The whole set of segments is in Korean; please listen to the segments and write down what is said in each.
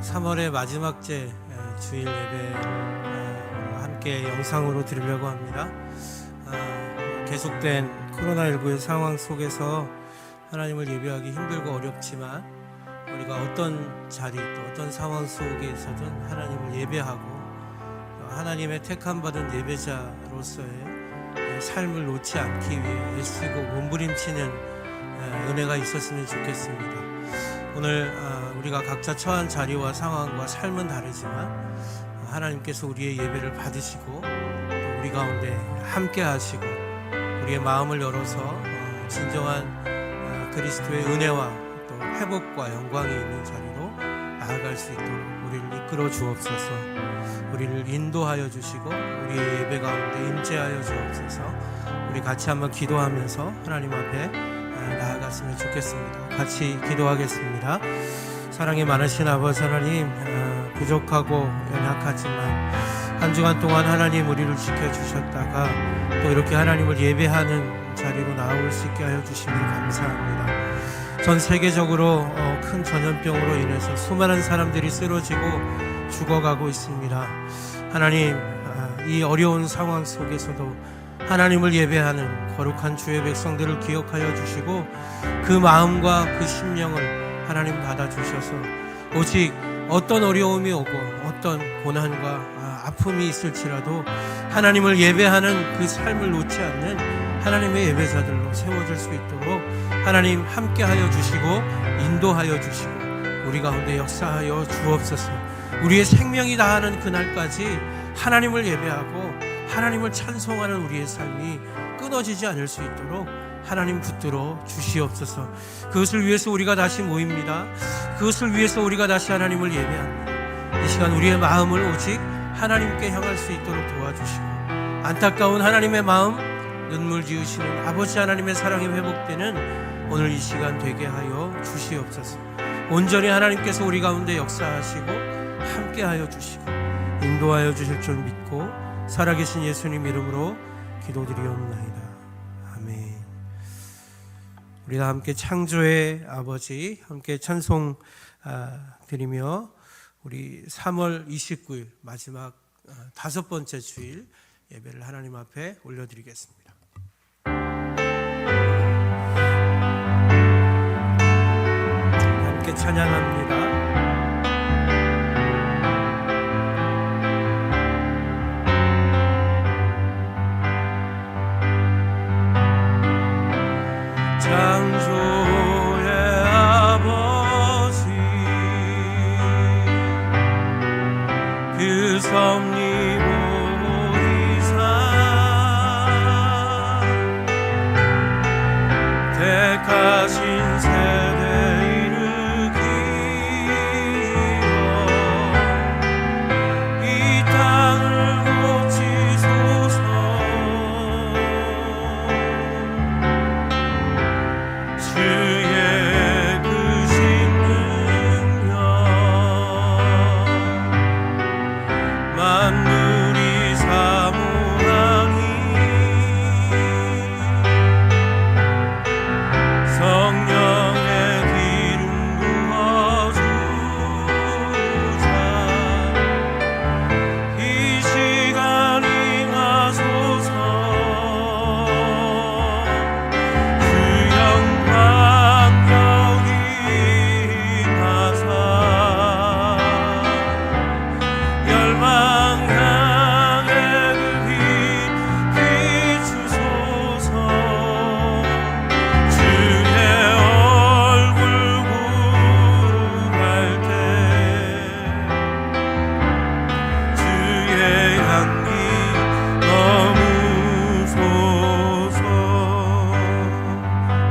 3월의 마지막 째 주일 예배를 함께 영상으로 드리려고 합니다. 계속된 코로나19의 상황 속에서 하나님을 예배하기 힘들고 어렵지만 우리가 어떤 자리 또 어떤 상황 속에서든 하나님을 예배하고 하나님의 택함받은 예배자로서의 삶을 놓지 않기 위해 애쓰고 몸부림치는 은혜가 있었으면 좋겠습니다. 오늘 우리가 각자 처한 자리와 상황과 삶은 다르지만 하나님께서 우리의 예배를 받으시고 또 우리 가운데 함께 하시고 우리의 마음을 열어서 진정한 그리스도의 은혜와 또 회복과 영광이 있는 자리로 나아갈 수 있도록 우리를 이끌어 주옵소서. 우리를 인도하여 주시고 우리의 예배 가운데 임재하여 주옵소서. 우리 같이 한번 기도하면서 하나님 앞에 나아갔으면 좋겠습니다. 같이 기도하겠습니다. 사랑이 많으신 아버지 하나님, 부족하고 연약하지만 한 주간 동안 하나님 우리를 지켜주셨다가 또 이렇게 하나님을 예배하는 자리로 나올 수 있게 하여 주시니 감사합니다. 전 세계적으로 큰 전염병으로 인해서 수많은 사람들이 쓰러지고 죽어가고 있습니다. 하나님, 이 어려운 상황 속에서도 하나님을 예배하는 거룩한 주의 백성들을 기억하여 주시고 그 마음과 그 심령을 하나님 받아주셔서 오직 어떤 어려움이 오고 어떤 고난과 아픔이 있을지라도 하나님을 예배하는 그 삶을 놓지 않는 하나님의 예배자들로 세워질 수 있도록 하나님 함께하여 주시고 인도하여 주시고 우리 가운데 역사하여 주옵소서. 우리의 생명이 다하는 그날까지 하나님을 예배하고 하나님을 찬송하는 우리의 삶이 끊어지지 않을 수 있도록 하나님 붙들어 주시옵소서. 그것을 위해서 우리가 다시 모입니다. 그것을 위해서 우리가 다시 하나님을 예배합니다. 이 시간 우리의 마음을 오직 하나님께 향할 수 있도록 도와주시고 안타까운 하나님의 마음, 눈물 지으시는 아버지 하나님의 사랑이 회복되는 오늘 이 시간 되게 하여 주시옵소서. 온전히 하나님께서 우리 가운데 역사하시고 함께하여 주시고 인도하여 주실 줄 믿고 살아계신 예수님 이름으로 기도드리옵나이다. 아멘. 우리 다 함께 창조의 아버지 함께 찬송 드리며 우리 3월 29일 마지막 5번째 주일 예배를 하나님 앞에 올려드리겠습니다. 함께 찬양합니다. 창조의 아버지 그 섭리 보이사 택하신 세대 일으키어 이 땅을 고치소서. 주의 크신 능력 만물이 사모하니 성령의 기름 부어주사 이 시간 임하소서.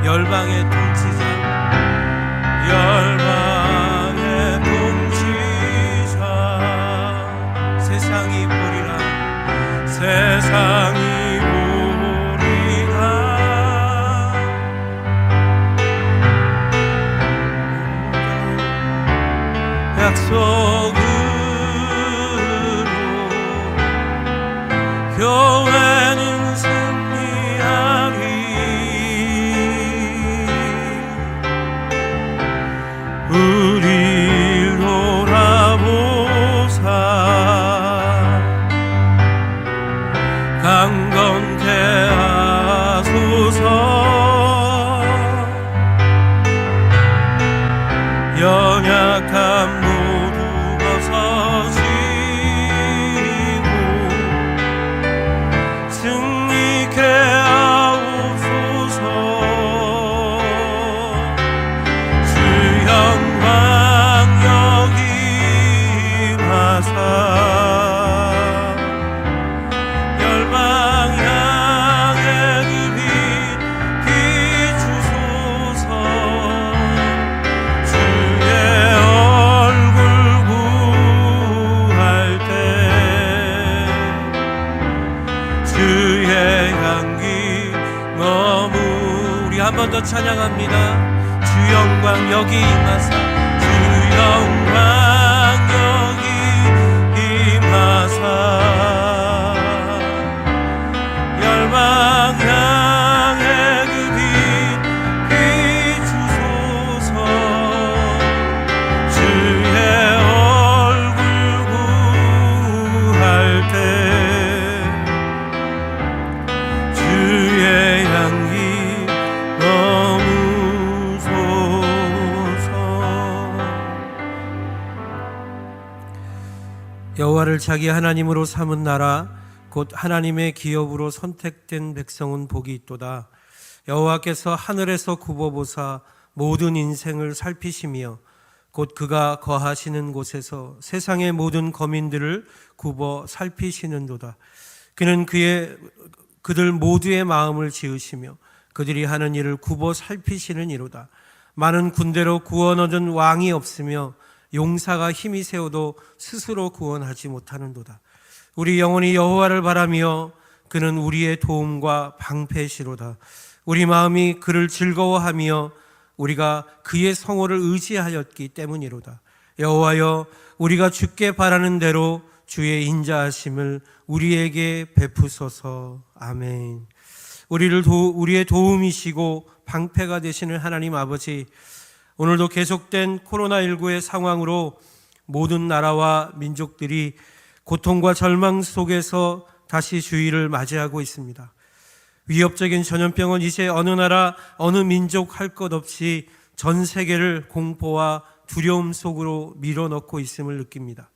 열방의 통치자 열방의 통치자 세상이 보리라 세상이 보리라 약속으로 교회는 승리하리. 우리를 돌아 연약함 모두 벗어지고 승리케 하옵소서. 주 영광 여기 임하사 열방 향해 그 빛 비추소서. 주의 얼굴 구할 때 주의 향기 머무 우리 한 번 더 찬양합니다. 주 영광 여기 임하사 주 영광 여기 임하사 열방 향해 그 빛 비추소서. 주의 얼굴 구할 때 주의 향기 머무소서. 여호와를 자기 하나님으로 삼은 나라 곧 하나님의 기업으로 선택된 백성은 복이 있도다. 여호와께서 하늘에서 굽어보사 모든 인생을 살피시며 곧 그가 거하시는 곳에서 세상의 모든 거민들을 굽어 살피시는도다. 그는 그들 모두의 마음을 지으시며 그들이 하는 일을 굽어 살피시는 이로다. 많은 군대로 구원 얻은 왕이 없으며 용사가 힘이 세워도 스스로 구원하지 못하는도다. 우리 영혼이 여호와를 바라며 그는 우리의 도움과 방패시로다. 우리 마음이 그를 즐거워하며 우리가 그의 성호를 의지하였기 때문이로다. 여호와여, 우리가 주께 바라는 대로 주의 인자하심을 우리에게 베푸소서. 아멘. 우리의 도움이시고 방패가 되시는 하나님 아버지, 오늘도 계속된 코로나19의 상황으로 모든 나라와 민족들이 고통과 절망 속에서 다시 주일을 맞이하고 있습니다. 위협적인 전염병은 이제 어느 나라, 어느 민족 할 것 없이 전 세계를 공포와 두려움 속으로 밀어넣고 있음을 느낍니다.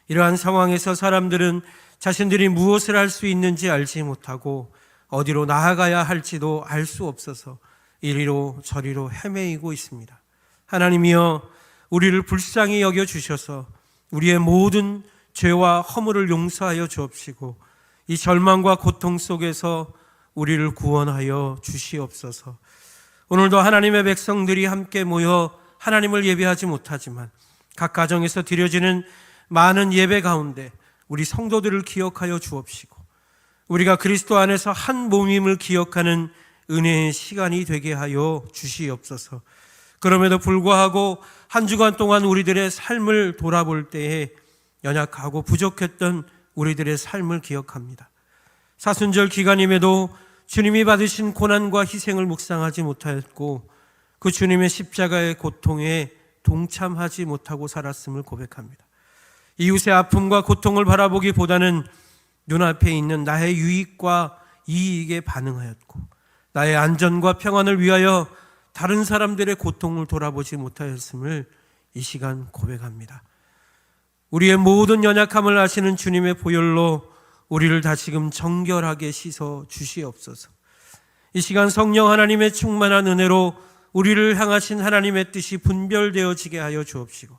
이러한 상황에서 사람들은 자신들이 무엇을 할 수 있는지 알지 못하고 어디로 나아가야 할지도 알 수 없어서 이리로 저리로 헤매이고 있습니다. 하나님이여, 우리를 불쌍히 여겨주셔서 우리의 모든 죄와 허물을 용서하여 주옵시고 이 절망과 고통 속에서 우리를 구원하여 주시옵소서. 오늘도 하나님의 백성들이 함께 모여 하나님을 예배하지 못하지만 각 가정에서 드려지는 많은 예배 가운데 우리 성도들을 기억하여 주옵시고 우리가 그리스도 안에서 한 몸임을 기억하는 은혜의 시간이 되게 하여 주시옵소서. 그럼에도 불구하고 한 주간 동안 우리들의 삶을 돌아볼 때에 연약하고 부족했던 우리들의 삶을 기억합니다. 사순절 기간임에도 주님이 받으신 고난과 희생을 묵상하지 못하였고 그 주님의 십자가의 고통에 동참하지 못하고 살았음을 고백합니다. 이웃의 아픔과 고통을 바라보기보다는 눈앞에 있는 나의 유익과 이익에 반응하였고 나의 안전과 평안을 위하여 다른 사람들의 고통을 돌아보지 못하였음을 이 시간 고백합니다. 우리의 모든 연약함을 아시는 주님의 보혈로 우리를 다시금 정결하게 씻어 주시옵소서. 이 시간 성령 하나님의 충만한 은혜로 우리를 향하신 하나님의 뜻이 분별되어지게 하여 주옵시고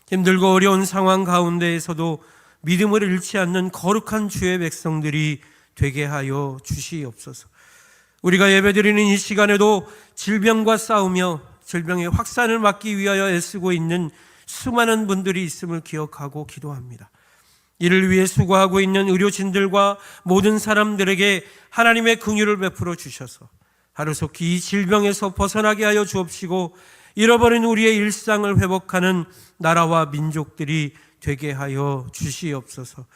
힘들고 어려운 상황 가운데에서도 믿음을 잃지 않는 거룩한 주의 백성들이 되게 하여 주시옵소서. 우리가 예배드리는 이 시간에도 질병과 싸우며 질병의 확산을 막기 위하여 애쓰고 있는 수많은 분들이 있음을 기억하고 기도합니다. 이를 위해 수고하고 있는 의료진들과 모든 사람들에게 하나님의 긍휼을 베풀어 주셔서 하루속히 이 질병에서 벗어나게 하여 주옵시고 잃어버린 우리의 일상을 회복하는 나라와 민족들이 되게 하여 주시옵소서.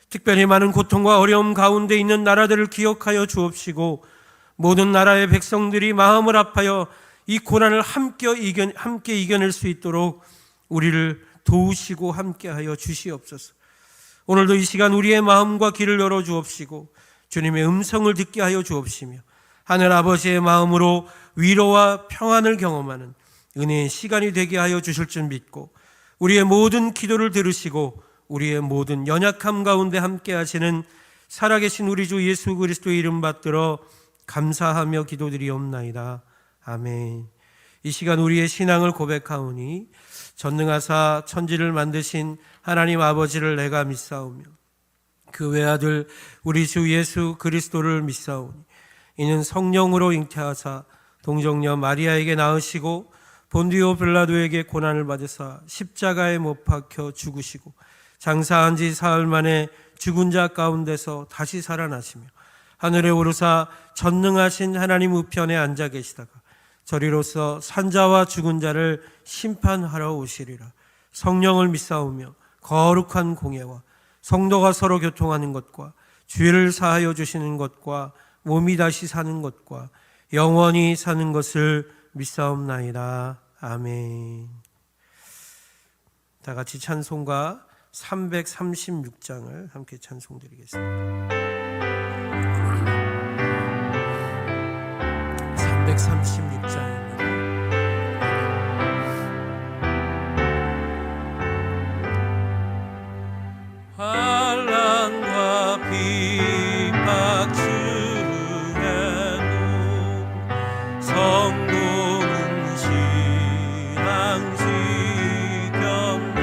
특별히 많은 고통과 어려움 가운데 있는 나라들을 기억하여 주옵시고 모든 나라의 백성들이 마음을 합하여 이 고난을 함께 이겨낼 수 있도록 우리를 도우시고 함께하여 주시옵소서. 오늘도 이 시간 우리의 마음과 귀를 열어 주옵시고 주님의 음성을 듣게 하여 주옵시며 하늘 아버지의 마음으로 위로와 평안을 경험하는 은혜의 시간이 되게 하여 주실 줄 믿고 우리의 모든 기도를 들으시고 우리의 모든 연약함 가운데 함께 하시는 살아계신 우리 주 예수 그리스도의 이름 받들어 감사하며 기도드리옵나이다. 아멘. 이 시간 우리의 신앙을 고백하오니 전능하사 천지를 만드신 하나님 아버지를 내가 믿사오며 그 외아들 우리 주 예수 그리스도를 믿사오니 이는 성령으로 잉태하사 동정녀 마리아에게 낳으시고 본디오 빌라도에게 고난을 받으사 십자가에 못 박혀 죽으시고 장사한 지 사흘 만에 죽은 자 가운데서 다시 살아나시며 하늘에 오르사 전능하신 하나님 우편에 앉아 계시다가 저리로서 산자와 죽은 자를 심판하러 오시리라. 성령을 믿사오며 거룩한 공예와 성도가 서로 교통하는 것과 죄를 사하여 주시는 것과 몸이 다시 사는 것과 영원히 사는 것을 믿사옵나이다. 아멘. 다 같이 찬송가 336장을 함께 찬송드리겠습니다. 336장입니다. 환난과 핍박 중에도 성도는 신앙 지켰네.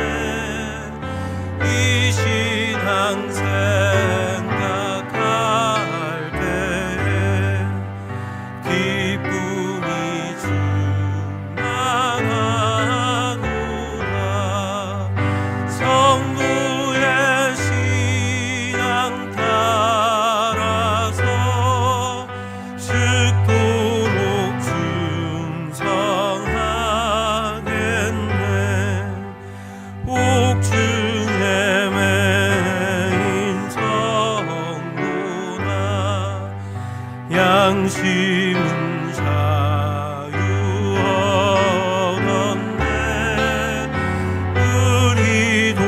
이 신앙 생각할 때에 기쁨이 충만하구나. 성도의 신앙 따라서 죽도록 충성하겠네. 옥중에 매인 성도나 양심은 자유 얻었네. 우리도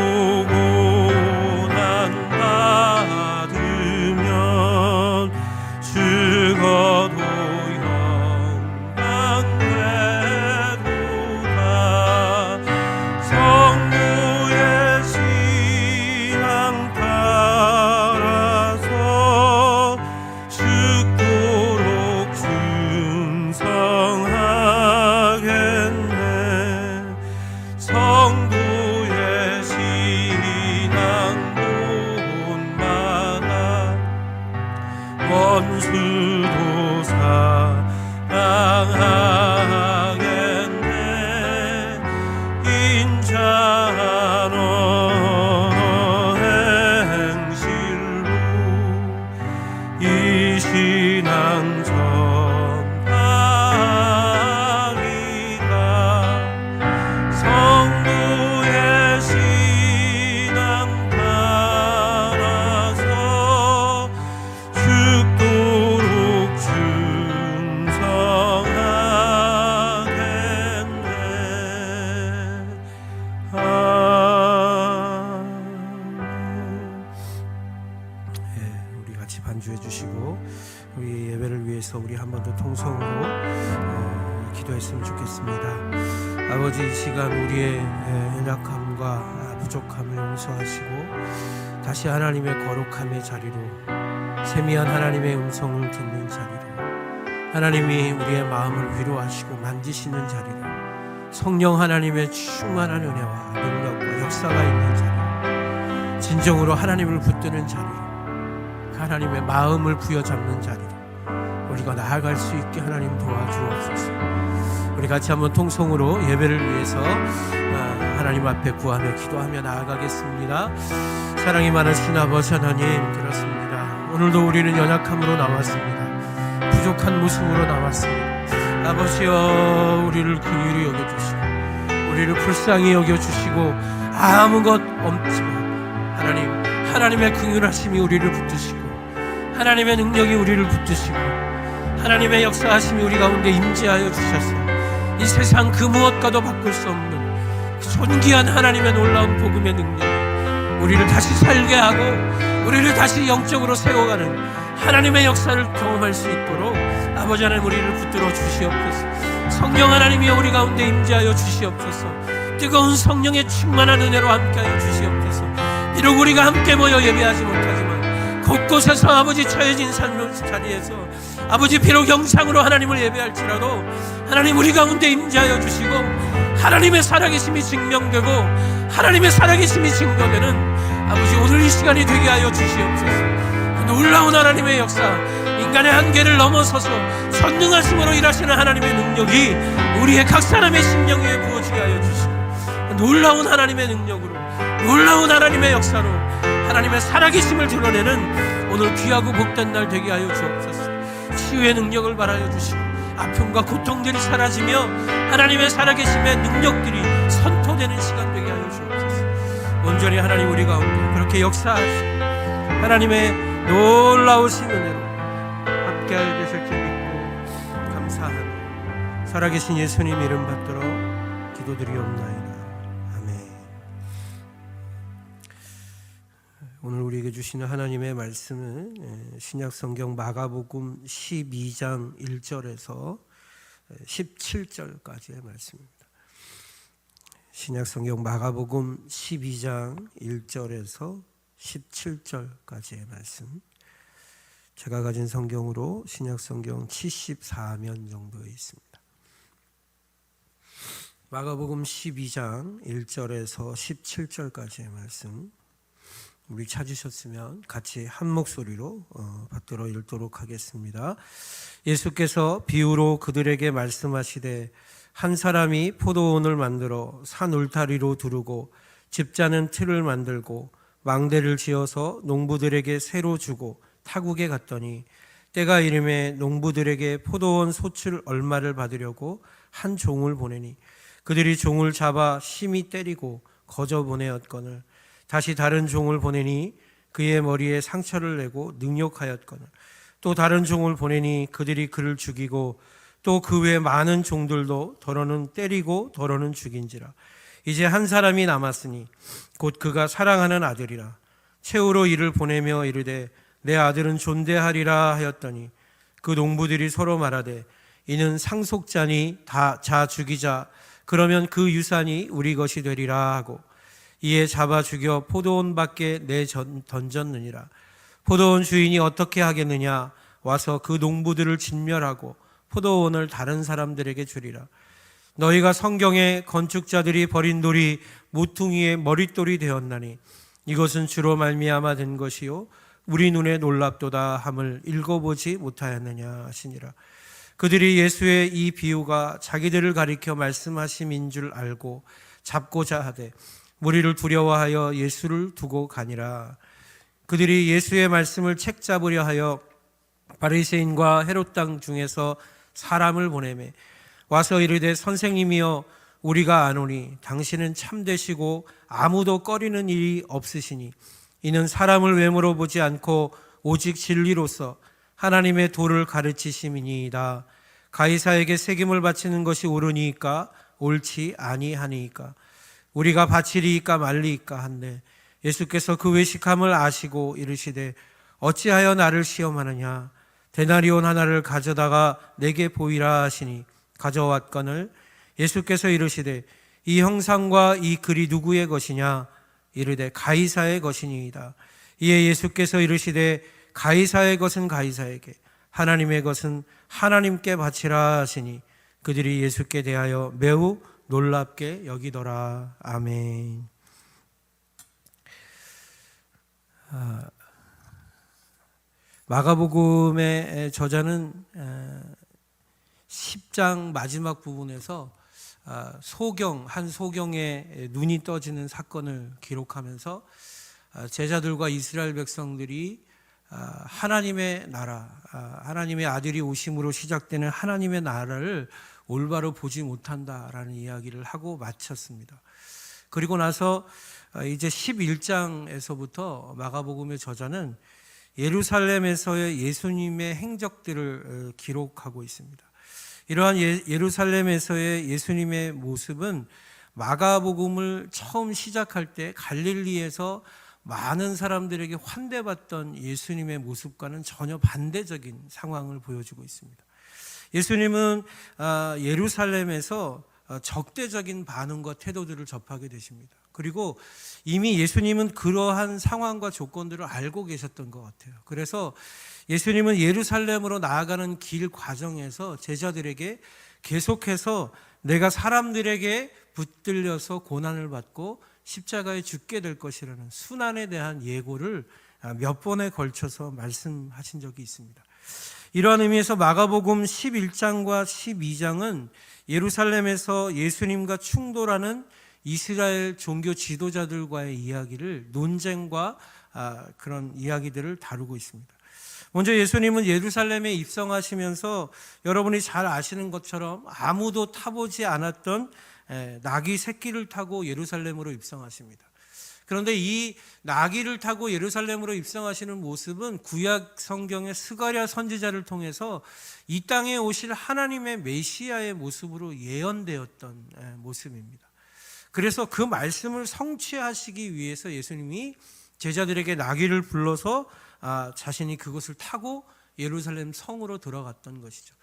고난 받으면 죽어도 영광 되도다. 성도의 신앙 따라서 죽도록 충성하겠네. 성도의 신앙 본받아 원수도 사랑하겠네. 인자한 행실로 이 신앙 전하리라. 성도의 신앙 따라서 죽도록 충성하겠네. 우리 같이 반주해 주시고 우리 예배를 위해서 우리 한 번 더 통성으로 기도했으면 좋겠습니다. 아버지, 이 시간 우리의 연약함과 부족함을 용서하시고 다시 하나님의 거룩함의 자리로, 세미한 하나님의 음성을 듣는 자리로, 하나님이 우리의 마음을 위로하시고 만지시는 자리로, 성령 하나님의 충만한 은혜와 능력과 역사가 있는 자리로, 진정으로 하나님을 붙드는 자리로, 하나님의 마음을 부여잡는 자리로 우리가 나아갈 수 있게 하나님 도와주옵소서. 우리 같이 한번 통성으로 예배를 위해서 하나님 앞에 구하며 기도하며 나아가겠습니다. 사랑이 많으신 아버지 하나님, 그렇습니다. 오늘도 우리는 연약함으로 나왔습니다. 부족한 모습으로 나왔습니다. 아버지여, 우리를 긍휼히 여겨주시고 우리를 불쌍히 여겨주시고 아무 것 없지만 하나님의 긍휼하심이 우리를 붙드시고 하나님의 능력이 우리를 붙드시고 하나님의 역사하심이 우리 가운데 임재하여 주셔서 이 세상 그 무엇과도 바꿀 수 없는 존귀한 하나님의 놀라운 복음의 능력이 우리를 다시 살게 하고 우리를 다시 영적으로 세워가는 하나님의 역사를 경험할 수 있도록 아버지 하나님, 우리를 붙들어 주시옵소서. 성령 하나님이여 우리 가운데 임재하여 주시옵소서. 뜨거운 성령의 충만한 은혜로 함께하여 주시옵소서. 비록 우리가 함께 모여 예배하지 못하지만 곳곳에서 아버지 처해진 자리에서 아버지 비록 영상으로 하나님을 예배할지라도 하나님 우리 가운데 임재하여 주시고 하나님의 살아계심이 증명되고 하나님의 살아계심이 증거되는 아버지 오늘 이 시간이 되게 하여 주시옵소서. 놀라운 하나님의 역사, 인간의 한계를 넘어서서 전능하심으로 일하시는 하나님의 능력이 우리의 각 사람의 심령 위에 부어지게 하여 주시고 놀라운 하나님의 능력으로, 놀라운 하나님의 역사로 하나님의 살아계심을 드러내는 오늘 귀하고 복된 날 되게 하여 주옵소서. 치유의 능력을 발하여 주시고 아픔과 고통들이 사라지며 하나님의 살아계심의 능력들이 선포되는 시간 되게 하여 주옵소서. 온전히 하나님 우리 가운데 그렇게 역사하시고 하나님의 놀라우신 은혜로 함께하여 계실 줄 믿고 감사하며 살아계신 예수님 이름 받들어 기도드리옵나이다. 아멘. 오늘 우리에게 주시는 하나님의 말씀은 신약성경 마가복음 12장 1절에서 17절까지의 말씀입니다. 신약성경 마가복음 12장 1절에서 17절까지의 말씀. 제가 가진 성경으로 신약성경 74면 정도에 있습니다. 마가복음 12장 1절에서 17절까지의 말씀, 우리 찾으셨으면 같이 한 목소리로 받들어 읽도록 하겠습니다. 예수께서 비유로 그들에게 말씀하시되 한 사람이 포도원을 만들어 산 울타리로 두르고 집자는 틀을 만들고 망대를 지어서 농부들에게 새로 주고 타국에 갔더니 때가 이름에 농부들에게 포도원 소출 얼마를 받으려고 한 종을 보내니 그들이 종을 잡아 심히 때리고 거저 보내었거늘 다시 다른 종을 보내니 그의 머리에 상처를 내고 능욕하였거늘 또 다른 종을 보내니 그들이 그를 죽이고 또 그 외 많은 종들도 더러는 때리고 더러는 죽인지라. 이제 한 사람이 남았으니 곧 그가 사랑하는 아들이라. 최후로 이를 보내며 이르되 내 아들은 존대하리라 하였더니 그 농부들이 서로 말하되 이는 상속자니 다 자 죽이자. 그러면 그 유산이 우리 것이 되리라 하고 이에 잡아 죽여 포도원 밖에 던졌느니라. 포도원 주인이 어떻게 하겠느냐. 와서 그 농부들을 진멸하고 포도원을 다른 사람들에게 주리라. 너희가 성경에 건축자들이 버린 돌이 모퉁이의 머릿돌이 되었나니 이것은 주로 말미암아 된 것이요 우리 눈에 놀랍도다 함을 읽어보지 못하였느냐 하시니라. 그들이 예수의 이 비유가 자기들을 가리켜 말씀하심인 줄 알고 잡고자 하되 무리를 두려워하여 예수를 두고 가니라. 그들이 예수의 말씀을 책잡으려 하여 바리새인과 헤롯 땅 중에서 사람을 보내매 와서 이르되 선생님이여 우리가 아노니 당신은 참되시고 아무도 꺼리는 일이 없으시니 이는 사람을 외모로 보지 않고 오직 진리로서 하나님의 도를 가르치심이니이다. 가이사에게 책임을 바치는 것이 옳으니까 옳지 아니하니까 우리가 바치리이까 말리이까 한데 예수께서 그 외식함을 아시고 이르시되 어찌하여 나를 시험하느냐. 데나리온 하나를 가져다가 내게 보이라 하시니 가져왔거늘 예수께서 이르시되 이 형상과 이 글이 누구의 것이냐. 이르되 가이사의 것이니이다. 이에 예수께서 이르시되 가이사의 것은 가이사에게 하나님의 것은 하나님께 바치라 하시니 그들이 예수께 대하여 매우 놀랍게 여기더라. 아멘. 마가복음의 저자는 10장 마지막 부분에서 한 소경의 눈이 떠지는 사건을 기록하면서 제자들과 이스라엘 백성들이 하나님의 나라, 하나님의 아들이 오심으로 시작되는 하나님의 나라를 올바로 보지 못한다라는 이야기를 하고 마쳤습니다. 그리고 나서 이제 11장에서부터 마가복음의 저자는 예루살렘에서의 예수님의 행적들을 기록하고 있습니다. 이러한 예루살렘에서의 예수님의 모습은 마가복음을 처음 시작할 때 갈릴리에서 많은 사람들에게 환대받던 예수님의 모습과는 전혀 반대적인 상황을 보여주고 있습니다. 예수님은 예루살렘에서 적대적인 반응과 태도들을 접하게 되십니다. 그리고 이미 예수님은 그러한 상황과 조건들을 알고 계셨던 것 같아요. 그래서 예수님은 예루살렘으로 나아가는 길 과정에서 제자들에게 계속해서 내가 사람들에게 붙들려서 고난을 받고 십자가에 죽게 될 것이라는 순환에 대한 예고를 몇 번에 걸쳐서 말씀하신 적이 있습니다. 이러한 의미에서 마가복음 11장과 12장은 예루살렘에서 예수님과 충돌하는 이스라엘 종교 지도자들과의 이야기를, 논쟁과 그런 이야기들을 다루고 있습니다. 먼저 예수님은 예루살렘에 입성하시면서 여러분이 잘 아시는 것처럼 아무도 타보지 않았던 나귀 새끼를 타고 예루살렘으로 입성하십니다. 그런데 이 나귀를 타고 예루살렘으로 입성하시는 모습은 구약 성경의 스가랴 선지자를 통해서 이 땅에 오실 하나님의 메시아의 모습으로 예언되었던 모습입니다. 그래서 그 말씀을 성취하시기 위해서 예수님이 제자들에게 나귀를 불러서 자신이 그것을 타고 예루살렘 성으로 들어갔던 것이죠.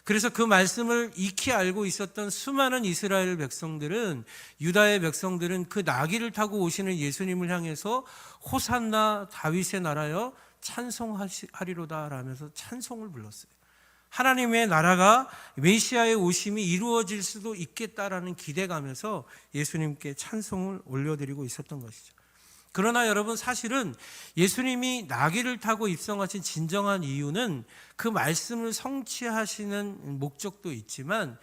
그래서 그 말씀을 익히 알고 있었던 수많은 이스라엘 백성들은, 유다의 백성들은 그 나귀를 타고 오시는 예수님을 향해서 호산나 다윗의 나라여 찬송하리로다 라면서 찬송을 불렀어요. 하나님의 나라가 메시아의 오심이 이루어질 수도 있겠다라는 기대감에서 예수님께 찬송을 올려드리고 있었던 것이죠. 그러나 여러분, 사실은 예수님이 나귀를 타고 입성하신 진정한 이유는 그 말씀을 성취하시는 목적도 있지만,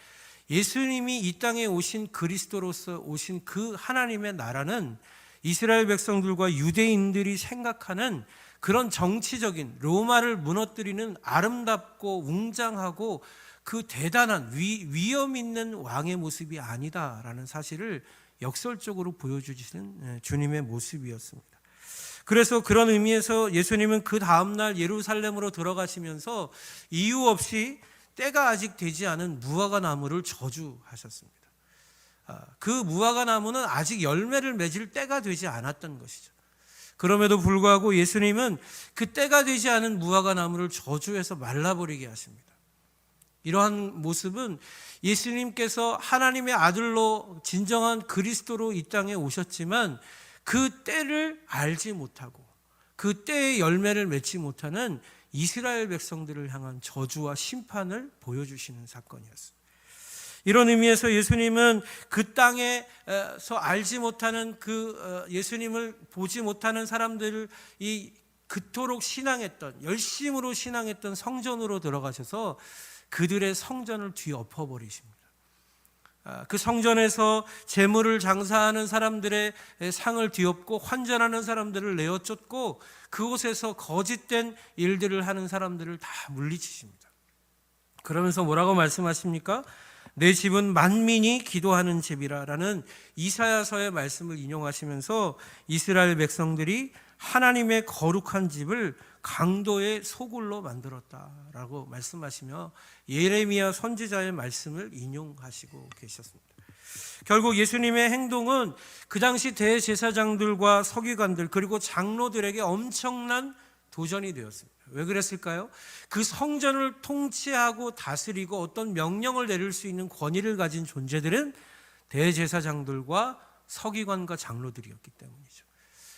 예수님이 이 땅에 오신 그리스도로서 오신 그 하나님의 나라는 이스라엘 백성들과 유대인들이 생각하는 그런 정치적인 로마를 무너뜨리는 아름답고 웅장하고 그 대단한 위엄 있는 왕의 모습이 아니다라는 사실을 역설적으로 보여주시는 주님의 모습이었습니다. 그래서 그런 의미에서 예수님은 그 다음날 예루살렘으로 들어가시면서 이유 없이 때가 아직 되지 않은 무화과 나무를 저주하셨습니다. 그 무화과 나무는 아직 열매를 맺을 때가 되지 않았던 것이죠. 그럼에도 불구하고 예수님은 그 때가 되지 않은 무화과 나무를 저주해서 말라버리게 하십니다. 이러한 모습은 예수님께서 하나님의 아들로 진정한 그리스도로 이 땅에 오셨지만 그 때를 알지 못하고 그 때의 열매를 맺지 못하는 이스라엘 백성들을 향한 저주와 심판을 보여주시는 사건이었습니다. 이런 의미에서 예수님은 그 땅에서 알지 못하는 예수님을 보지 못하는 사람들을 그토록 신앙했던, 열심으로 신앙했던 성전으로 들어가셔서 그들의 성전을 뒤엎어버리십니다. 그 성전에서 재물을 장사하는 사람들의 상을 뒤엎고 환전하는 사람들을 내어쫓고 그곳에서 거짓된 일들을 하는 사람들을 다 물리치십니다. 그러면서 뭐라고 말씀하십니까? 내 집은 만민이 기도하는 집이라라는 이사야서의 말씀을 인용하시면서 이스라엘 백성들이 하나님의 거룩한 집을 강도의 소굴로 만들었다라고 말씀하시며 예레미야 선지자의 말씀을 인용하시고 계셨습니다. 결국 예수님의 행동은 그 당시 대제사장들과 서기관들 그리고 장로들에게 엄청난 도전이 되었습니다. 왜 그랬을까요? 그 성전을 통치하고 다스리고 어떤 명령을 내릴 수 있는 권위를 가진 존재들은 대제사장들과 서기관과 장로들이었기 때문이죠.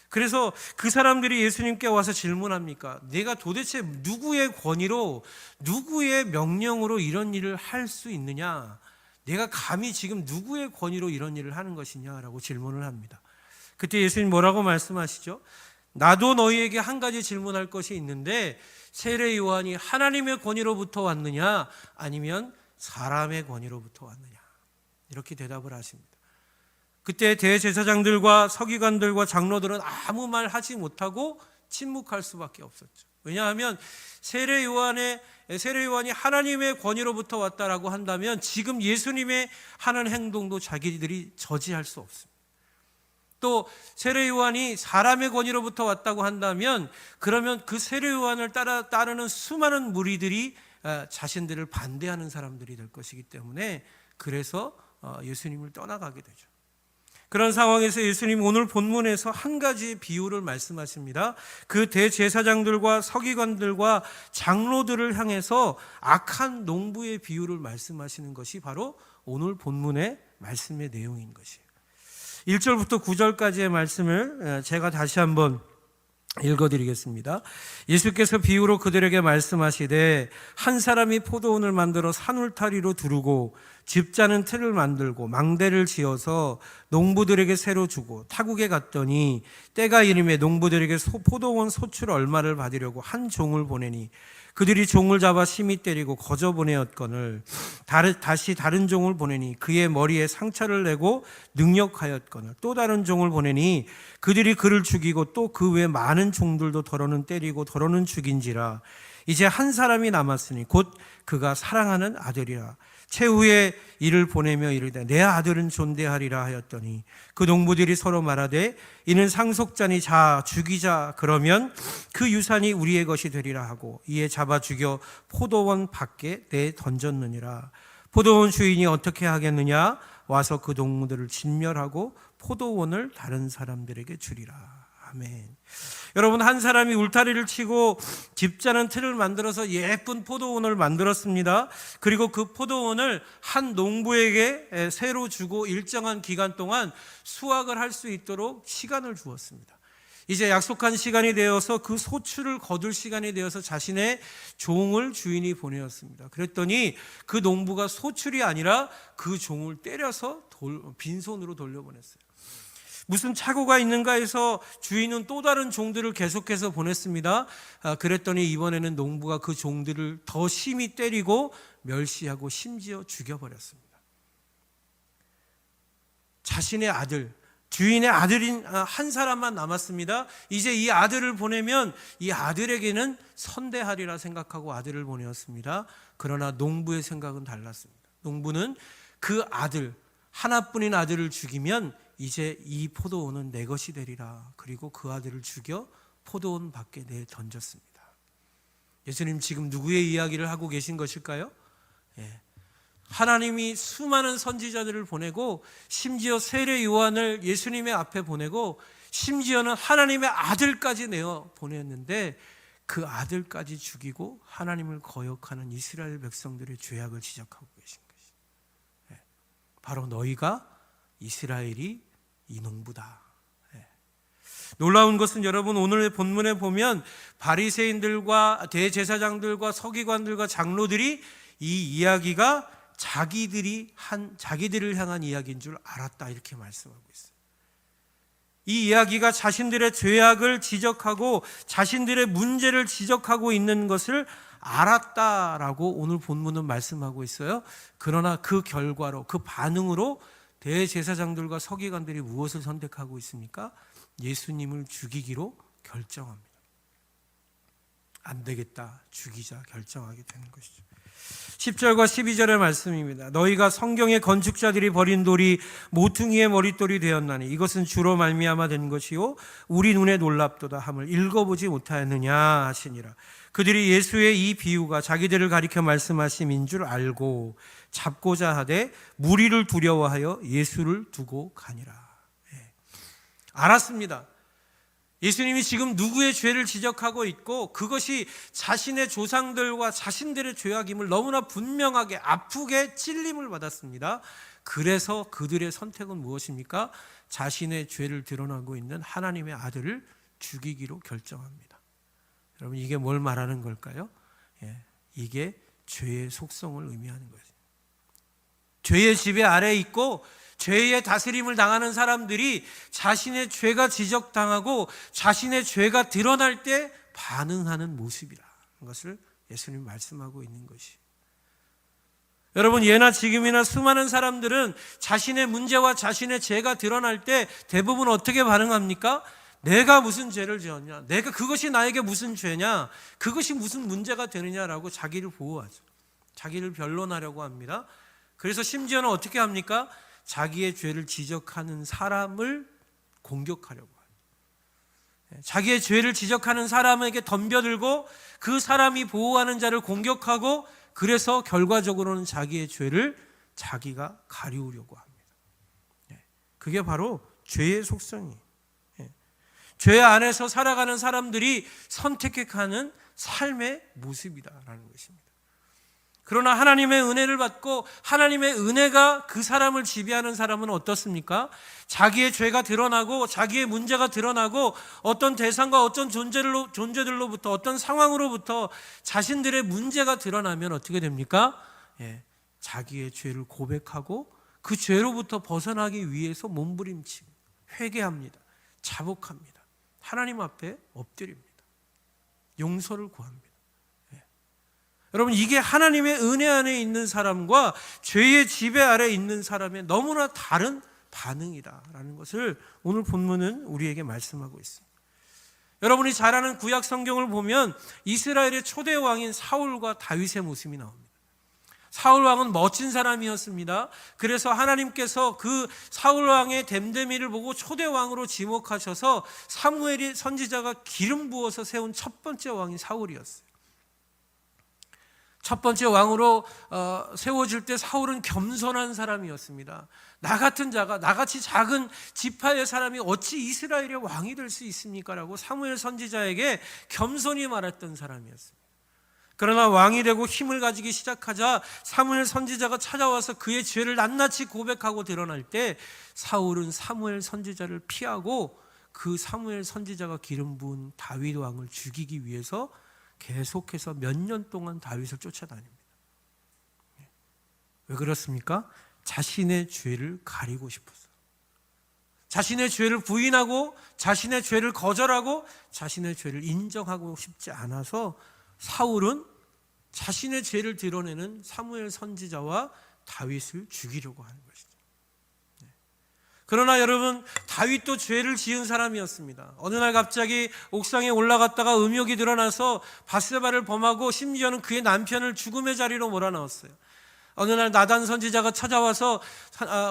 그래서 그 사람들이 예수님께 와서 질문합니까? 내가 도대체 누구의 권위로, 누구의 명령으로 이런 일을 할 수 있느냐? 내가 감히 지금 누구의 권위로 이런 일을 하는 것이냐라고 질문을 합니다. 그때 예수님 뭐라고 말씀하시죠? 나도 너희에게 한 가지 질문할 것이 있는데 세례 요한이 하나님의 권위로부터 왔느냐 아니면 사람의 권위로부터 왔느냐? 이렇게 대답을 하십니다. 그때 대제사장들과 서기관들과 장로들은 아무 말 하지 못하고 침묵할 수밖에 없었죠. 왜냐하면 세례 요한이 하나님의 권위로부터 왔다라고 한다면 지금 예수님의 하는 행동도 자기들이 저지할 수 없습니다. 또 세례 요한이 사람의 권위로부터 왔다고 한다면 그러면 그 세례 요한을 따르는 수많은 무리들이 자신들을 반대하는 사람들이 될 것이기 때문에 그래서 예수님을 떠나가게 되죠. 그런 상황에서 예수님 오늘 본문에서 한 가지 비유를 말씀하십니다. 그 대제사장들과 서기관들과 장로들을 향해서 악한 농부의 비유를 말씀하시는 것이 바로 오늘 본문의 말씀의 내용인 것이에요. 1절부터 9절까지의 말씀을 제가 다시 한번 읽어드리겠습니다. 예수께서 비유로 그들에게 말씀하시되 한 사람이 포도원을 만들어 산울타리로 두르고 집 짜는 틀을 만들고 망대를 지어서 농부들에게 새로 주고 타국에 갔더니 때가 이름에 농부들에게 포도원 소출 얼마를 받으려고 한 종을 보내니 그들이 종을 잡아 심히 때리고 거저 보내었거늘 다시 다른 종을 보내니 그의 머리에 상처를 내고 능력하였거늘 또 다른 종을 보내니 그들이 그를 죽이고 또 그 외 많은 종들도 더러는 때리고 더러는 죽인지라. 이제 한 사람이 남았으니 곧 그가 사랑하는 아들이라. 최후에 이를 보내며 이르되 내 아들은 존대하리라 하였더니 그 농부들이 서로 말하되 이는 상속자니 자 죽이자. 그러면 그 유산이 우리의 것이 되리라 하고 이에 잡아 죽여 포도원 밖에 내 던졌느니라. 포도원 주인이 어떻게 하겠느냐? 와서 그 농부들을 진멸하고 포도원을 다른 사람들에게 주리라. 아멘. 여러분, 한 사람이 울타리를 치고 집 짜는 틀을 만들어서 예쁜 포도원을 만들었습니다. 그리고 그 포도원을 한 농부에게 새로 주고 일정한 기간 동안 수확을 할 수 있도록 시간을 주었습니다. 이제 약속한 시간이 되어서 그 소출을 거둘 시간이 되어서 자신의 종을 주인이 보내었습니다. 그랬더니 그 농부가 소출이 아니라 그 종을 때려서 빈손으로 돌려보냈어요. 무슨 착오가 있는가 해서 주인은 또 다른 종들을 계속해서 보냈습니다. 그랬더니 이번에는 농부가 그 종들을 더 심히 때리고 멸시하고 심지어 죽여버렸습니다. 자신의 아들, 주인의 아들인 한 사람만 남았습니다. 이제 이 아들을 보내면 이 아들에게는 선대하리라 생각하고 아들을 보내었습니다. 그러나 농부의 생각은 달랐습니다. 농부는 그 아들, 하나뿐인 아들을 죽이면 이제 이 포도원은 내 것이 되리라. 그리고 그 아들을 죽여 포도원 밖에 내던졌습니다. 예수님 지금 누구의 이야기를 하고 계신 것일까요? 하나님이 수많은 선지자들을 보내고 심지어 세례 요한을 예수님의 앞에 보내고 심지어는 하나님의 아들까지 내어 보냈는데 그 아들까지 죽이고 하나님을 거역하는 이스라엘 백성들의 죄악을 지적하고 계신 것이 바로 너희가 이스라엘이 이 농부다. 놀라운 것은 여러분 오늘의 본문에 보면 바리새인들과 대제사장들과 서기관들과 장로들이 이 이야기가 자기들을 향한 이야기인 줄 알았다 이렇게 말씀하고 있어요. 이 이야기가 자신들의 죄악을 지적하고 자신들의 문제를 지적하고 있는 것을 알았다라고 오늘 본문은 말씀하고 있어요. 그러나 그 결과로 그 반응으로 대제사장들과 서기관들이 무엇을 선택하고 있습니까? 예수님을 죽이기로 결정합니다. 안 되겠다, 죽이자 결정하게 되는 것이죠. 10절과 12절의 말씀입니다. 너희가 성경의 건축자들이 버린 돌이 모퉁이의 머릿돌이 되었나니 이것은 주로 말미암아 된 것이요 우리 눈에 놀랍도다 함을 읽어보지 못하였느냐 하시니라. 그들이 예수의 이 비유가 자기들을 가리켜 말씀하심인 줄 알고 잡고자 하되 무리를 두려워하여 예수를 두고 가니라. 알았습니다. 예수님이 지금 누구의 죄를 지적하고 있고 그것이 자신의 조상들과 자신들의 죄악임을 너무나 분명하게 아프게 찔림을 받았습니다. 그래서 그들의 선택은 무엇입니까? 자신의 죄를 드러나고 있는 하나님의 아들을 죽이기로 결정합니다. 여러분 이게 뭘 말하는 걸까요? 이게 죄의 속성을 의미하는 거죠. 죄의 지배 아래에 있고 죄의 다스림을 당하는 사람들이 자신의 죄가 지적당하고 자신의 죄가 드러날 때 반응하는 모습이라는 것을 예수님이 말씀하고 있는 것이에요. 여러분 예나 지금이나 수많은 사람들은 자신의 문제와 자신의 죄가 드러날 때 대부분 어떻게 반응합니까? 내가 무슨 죄를 지었냐? 내가 그것이 나에게 무슨 죄냐? 그것이 무슨 문제가 되느냐라고 자기를 보호하죠. 자기를 변론하려고 합니다. 그래서 심지어는 어떻게 합니까? 자기의 죄를 지적하는 사람을 공격하려고 해요. 자기의 죄를 지적하는 사람에게 덤벼들고 그 사람이 보호하는 자를 공격하고 그래서 결과적으로는 자기의 죄를 자기가 가리우려고 합니다. 그게 바로 죄의 속성이에요. 죄 안에서 살아가는 사람들이 선택해가는 삶의 모습이다라는 것입니다. 그러나 하나님의 은혜를 받고 하나님의 은혜가 그 사람을 지배하는 사람은 어떻습니까? 자기의 죄가 드러나고 자기의 문제가 드러나고 어떤 대상과 어떤 존재들로부터 어떤 상황으로부터 자신들의 문제가 드러나면 어떻게 됩니까? 자기의 죄를 고백하고 그 죄로부터 벗어나기 위해서 몸부림치고 회개합니다. 자복합니다. 하나님 앞에 엎드립니다. 용서를 구합니다. 여러분, 이게 하나님의 은혜 안에 있는 사람과 죄의 지배 아래 있는 사람의 너무나 다른 반응이다라는 것을 오늘 본문은 우리에게 말씀하고 있습니다. 여러분이 잘 아는 구약 성경을 보면 이스라엘의 초대 왕인 사울과 다윗의 모습이 나옵니다. 사울 왕은 멋진 사람이었습니다. 그래서 하나님께서 그 사울 왕의 됨됨이를 보고 초대 왕으로 지목하셔서 사무엘이 선지자가 기름 부어서 세운 첫 번째 왕이 사울이었어요. 첫 번째 왕으로 세워질 때 사울은 겸손한 사람이었습니다. 나 같은 자가, 나같이 작은 지파의 사람이 어찌 이스라엘의 왕이 될 수 있습니까? 라고 사무엘 선지자에게 겸손히 말했던 사람이었습니다. 그러나 왕이 되고 힘을 가지기 시작하자 사무엘 선지자가 찾아와서 그의 죄를 낱낱이 고백하고 드러날 때 사울은 사무엘 선지자를 피하고 그 사무엘 선지자가 기름 부은 다윗 왕을 죽이기 위해서 계속해서 몇 년 동안 다윗을 쫓아다닙니다. 왜 그렇습니까? 자신의 죄를 가리고 싶어서. 자신의 죄를 부인하고 자신의 죄를 거절하고 자신의 죄를 인정하고 싶지 않아서 사울은 자신의 죄를 드러내는 사무엘 선지자와 다윗을 죽이려고 하는 것이죠. 그러나 여러분, 다윗도 죄를 지은 사람이었습니다. 어느 날 갑자기 옥상에 올라갔다가 음욕이 드러나서 밧세바를 범하고 심지어는 그의 남편을 죽음의 자리로 몰아넣었어요. 어느 날 나단 선지자가 찾아와서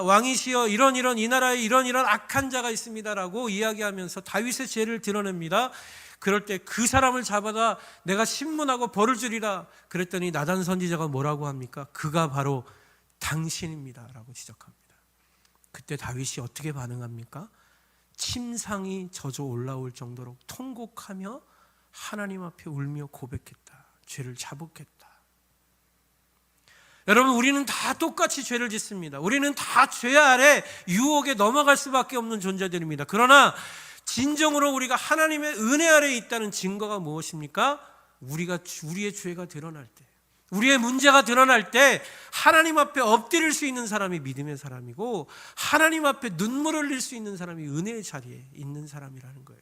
왕이시여 이런 이 나라에 이런 악한 자가 있습니다라고 이야기하면서 다윗의 죄를 드러냅니다. 그럴 때 그 사람을 잡아다 내가 신문하고 벌을 주리라 그랬더니 나단 선지자가 뭐라고 합니까? 그가 바로 당신입니다라고 지적합니다. 그때 다윗이 어떻게 반응합니까? 침상이 젖어 올라올 정도로 통곡하며 하나님 앞에 울며 고백했다. 죄를 자복했다. 여러분, 우리는 다 똑같이 죄를 짓습니다. 우리는 다 죄 아래 유혹에 넘어갈 수밖에 없는 존재들입니다. 그러나 진정으로 우리가 하나님의 은혜 아래에 있다는 증거가 무엇입니까? 우리의 죄가 드러날 때, 우리의 문제가 드러날 때 하나님 앞에 엎드릴 수 있는 사람이 믿음의 사람이고 하나님 앞에 눈물을 흘릴 수 있는 사람이 은혜의 자리에 있는 사람이라는 거예요.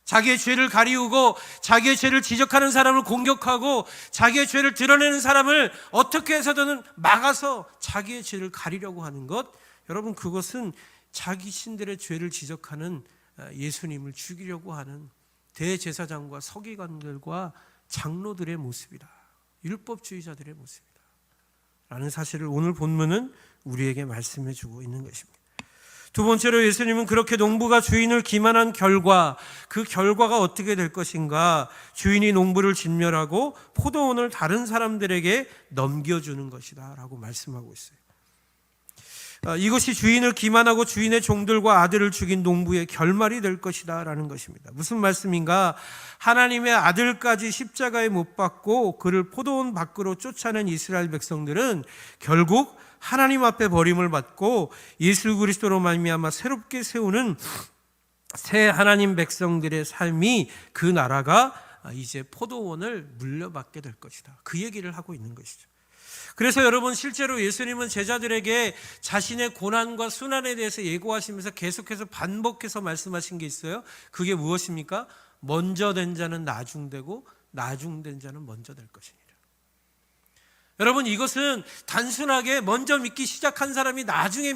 자기의 죄를 가리우고 자기의 죄를 지적하는 사람을 공격하고 자기의 죄를 드러내는 사람을 어떻게 해서든 막아서 자기의 죄를 가리려고 하는 것, 여러분, 그것은 자기 신들의 죄를 지적하는 예수님을 죽이려고 하는 대제사장과 서기관들과 장로들의 모습이다. 율법주의자들의 모습이다 라는 사실을 오늘 본문은 우리에게 말씀해 주고 있는 것입니다. 두 번째로 예수님은 그렇게 농부가 주인을 기만한 결과, 그 결과가 어떻게 될 것인가, 주인이 농부를 진멸하고 포도원을 다른 사람들에게 넘겨주는 것이다 라고 말씀하고 있어요. 이것이 주인을 기만하고 주인의 종들과 아들을 죽인 농부의 결말이 될 것이다 라는 것입니다. 무슨 말씀인가? 하나님의 아들까지 십자가에 못 박고 그를 포도원 밖으로 쫓아낸 이스라엘 백성들은 결국 하나님 앞에 버림을 받고 예수 그리스도로 말미암아 새롭게 세우는 새 하나님 백성들의 삶이, 그 나라가 이제 포도원을 물려받게 될 것이다. 그 얘기를 하고 있는 것이죠. 그래서 여러분, 실제로 예수님은 제자들에게 자신의 고난과 순환에 대해서 예고하시면서 계속해서 반복해서 말씀하신 게 있어요. 그게 무엇입니까? 먼저 된 자는 나중되고 나중된 자는 먼저 될 것이니라. 여러분, 이것은 단순하게 먼저 믿기 시작한 사람이 나중에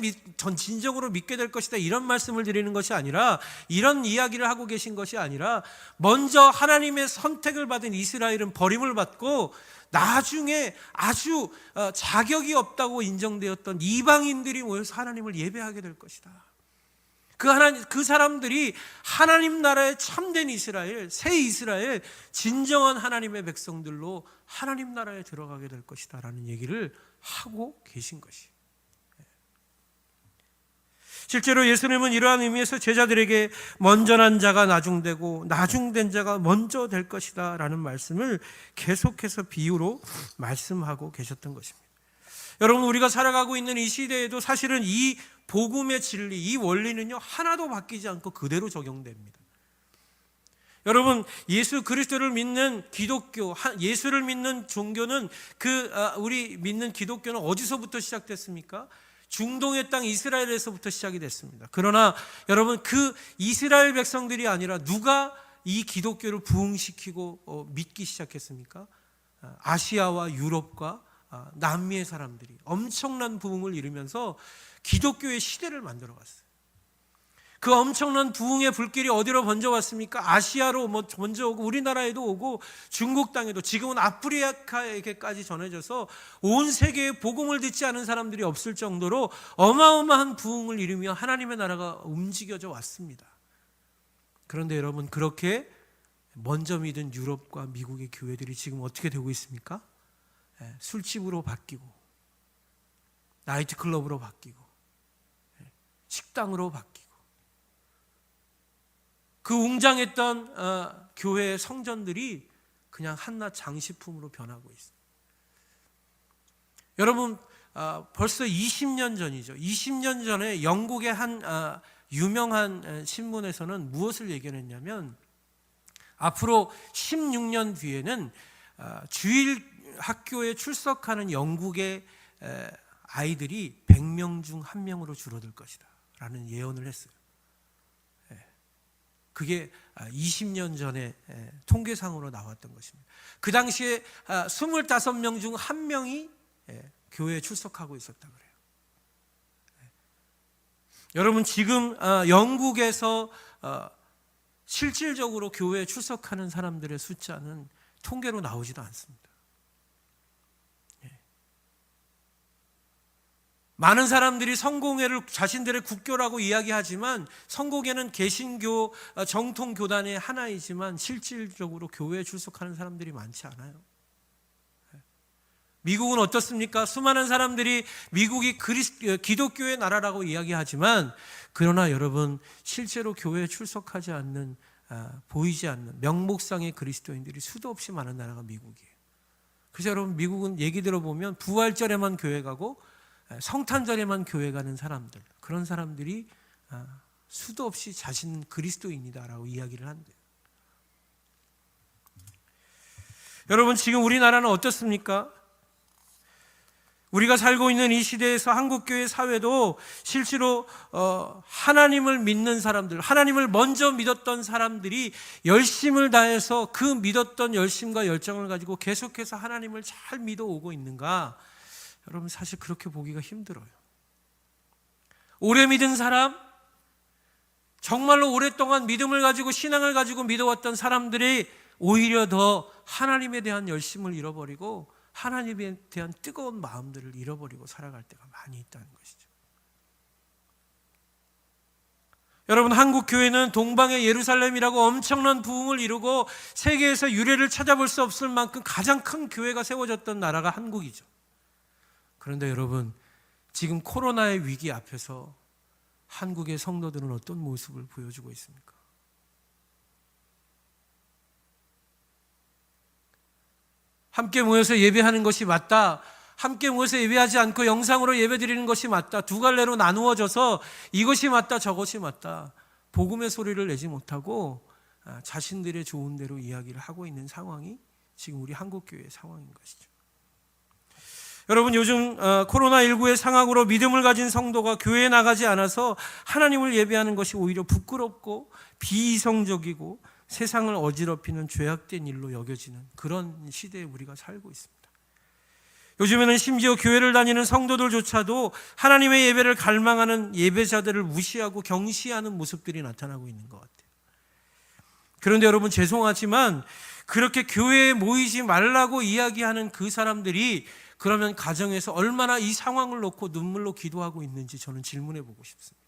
진정으로 믿게 될 것이다 이런 말씀을 드리는 것이 아니라, 이런 이야기를 하고 계신 것이 아니라, 먼저 하나님의 선택을 받은 이스라엘은 버림을 받고 나중에 아주 자격이 없다고 인정되었던 이방인들이 모여서 하나님을 예배하게 될 것이다. 그 사람들이 하나님 나라의 참된 이스라엘, 새 이스라엘, 진정한 하나님의 백성들로 하나님 나라에 들어가게 될 것이다 라는 얘기를 하고 계신 것이에요. 실제로 예수님은 이러한 의미에서 제자들에게 먼저 난 자가 나중되고 나중된 자가 먼저 될 것이다 라는 말씀을 계속해서 비유로 말씀하고 계셨던 것입니다. 여러분, 우리가 살아가고 있는 이 시대에도 사실은 이 복음의 진리, 이 원리는요 하나도 바뀌지 않고 그대로 적용됩니다. 여러분, 예수 그리스도를 믿는 기독교, 예수를 믿는 종교는 우리 믿는 기독교는 어디서부터 시작됐습니까? 중동의 땅 이스라엘에서부터 시작이 됐습니다. 그러나 여러분, 그 이스라엘 백성들이 아니라 누가 이 기독교를 부흥시키고 믿기 시작했습니까? 아시아와 유럽과 남미의 사람들이 엄청난 부흥을 이루면서 기독교의 시대를 만들어갔어요. 그 엄청난 부흥의 불길이 어디로 번져왔습니까? 아시아로 먼저 오고 우리나라에도 오고 중국 땅에도, 지금은 아프리카에게까지 전해져서 온 세계에 복음을 듣지 않은 사람들이 없을 정도로 어마어마한 부흥을 이루며 하나님의 나라가 움직여져 왔습니다. 그런데 여러분, 그렇게 먼저 믿은 유럽과 미국의 교회들이 지금 어떻게 되고 있습니까? 술집으로 바뀌고 나이트클럽으로 바뀌고 식당으로 바뀌고 그 웅장했던 교회의 성전들이 그냥 한낱 장식품으로 변하고 있어요. 여러분, 벌써 20년 전이죠. 20년 전에 영국의 한 유명한 신문에서는 무엇을 예견했냐면, 앞으로 16년 뒤에는 주일 학교에 출석하는 영국의 아이들이 100명 중 1명으로 줄어들 것이다 라는 예언을 했어요. 그게 20년 전에 통계상으로 나왔던 것입니다. 그 당시에 25명 중 1명이 교회에 출석하고 있었다 그래요. 여러분, 지금 영국에서 실질적으로 교회에 출석하는 사람들의 숫자는 통계로 나오지도 않습니다. 많은 사람들이 성공회를 자신들의 국교라고 이야기하지만 성공회는 개신교 정통 교단의 하나이지만 실질적으로 교회에 출석하는 사람들이 많지 않아요. 미국은 어떻습니까? 수많은 사람들이 미국이 기독교의 나라라고 이야기하지만, 그러나 여러분, 실제로 교회에 출석하지 않는, 보이지 않는 명목상의 그리스도인들이 수도 없이 많은 나라가 미국이에요. 그래서 여러분, 미국은 얘기 들어보면 부활절에만 교회 가고 성탄절에만 교회 가는 사람들, 그런 사람들이 수도 없이 자신은 그리스도인이다라고 이야기를 한대요. 여러분, 지금 우리나라는 어떻습니까? 우리가 살고 있는 이 시대에서 한국교회 사회도 실제로 하나님을 믿는 사람들, 하나님을 먼저 믿었던 사람들이 열심을 다해서 그 믿었던 열심과 열정을 가지고 계속해서 하나님을 잘 믿어오고 있는가? 여러분, 사실 그렇게 보기가 힘들어요. 오래 믿은 사람, 정말로 오랫동안 믿음을 가지고 신앙을 가지고 믿어왔던 사람들이 오히려 더 하나님에 대한 열심을 잃어버리고 하나님에 대한 뜨거운 마음들을 잃어버리고 살아갈 때가 많이 있다는 것이죠. 여러분, 한국 교회는 동방의 예루살렘이라고 엄청난 부흥을 이루고 세계에서 유례를 찾아볼 수 없을 만큼 가장 큰 교회가 세워졌던 나라가 한국이죠. 그런데 여러분, 지금 코로나의 위기 앞에서 한국의 성도들은 어떤 모습을 보여주고 있습니까? 함께 모여서 예배하는 것이 맞다, 함께 모여서 예배하지 않고 영상으로 예배드리는 것이 맞다, 두 갈래로 나누어져서 이것이 맞다 저것이 맞다, 복음의 소리를 내지 못하고 자신들의 좋은 대로 이야기를 하고 있는 상황이 지금 우리 한국교회의 상황인 것이죠. 여러분, 요즘 코로나19의 상황으로 믿음을 가진 성도가 교회에 나가지 않아서 하나님을 예배하는 것이 오히려 부끄럽고 비이성적이고 세상을 어지럽히는 죄악된 일로 여겨지는 그런 시대에 우리가 살고 있습니다. 요즘에는 심지어 교회를 다니는 성도들조차도 하나님의 예배를 갈망하는 예배자들을 무시하고 경시하는 모습들이 나타나고 있는 것 같아요. 그런데 여러분, 죄송하지만 그렇게 교회에 모이지 말라고 이야기하는 그 사람들이 그러면 가정에서 얼마나 이 상황을 놓고 눈물로 기도하고 있는지 저는 질문해 보고 싶습니다.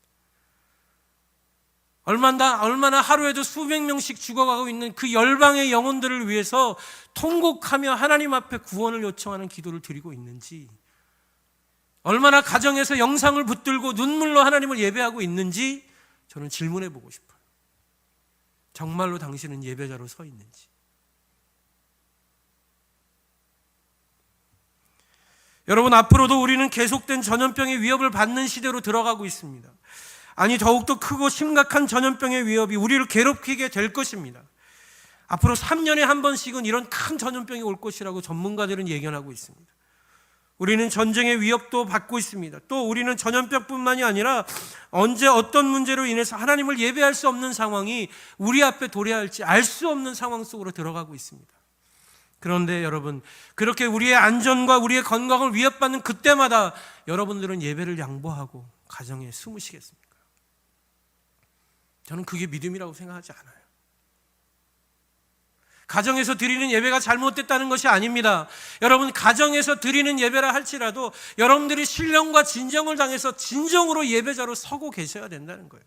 얼마나 하루에도 수백 명씩 죽어가고 있는 그 열방의 영혼들을 위해서 통곡하며 하나님 앞에 구원을 요청하는 기도를 드리고 있는지, 얼마나 가정에서 영상을 붙들고 눈물로 하나님을 예배하고 있는지 저는 질문해 보고 싶어요. 정말로 당신은 예배자로 서 있는지. 여러분, 앞으로도 우리는 계속된 전염병의 위협을 받는 시대로 들어가고 있습니다. 아니, 더욱더 크고 심각한 전염병의 위협이 우리를 괴롭히게 될 것입니다. 앞으로 3년에 한 번씩은 이런 큰 전염병이 올 것이라고 전문가들은 예견하고 있습니다. 우리는 전쟁의 위협도 받고 있습니다. 또 우리는 전염병뿐만이 아니라 언제 어떤 문제로 인해서 하나님을 예배할 수 없는 상황이 우리 앞에 도래할지 알 수 없는 상황 속으로 들어가고 있습니다. 그런데 여러분, 그렇게 우리의 안전과 우리의 건강을 위협받는 그때마다 여러분들은 예배를 양보하고 가정에 숨으시겠습니까? 저는 그게 믿음이라고 생각하지 않아요. 가정에서 드리는 예배가 잘못됐다는 것이 아닙니다. 여러분, 가정에서 드리는 예배라 할지라도 여러분들이 신령과 진정을 당해서 진정으로 예배자로 서고 계셔야 된다는 거예요.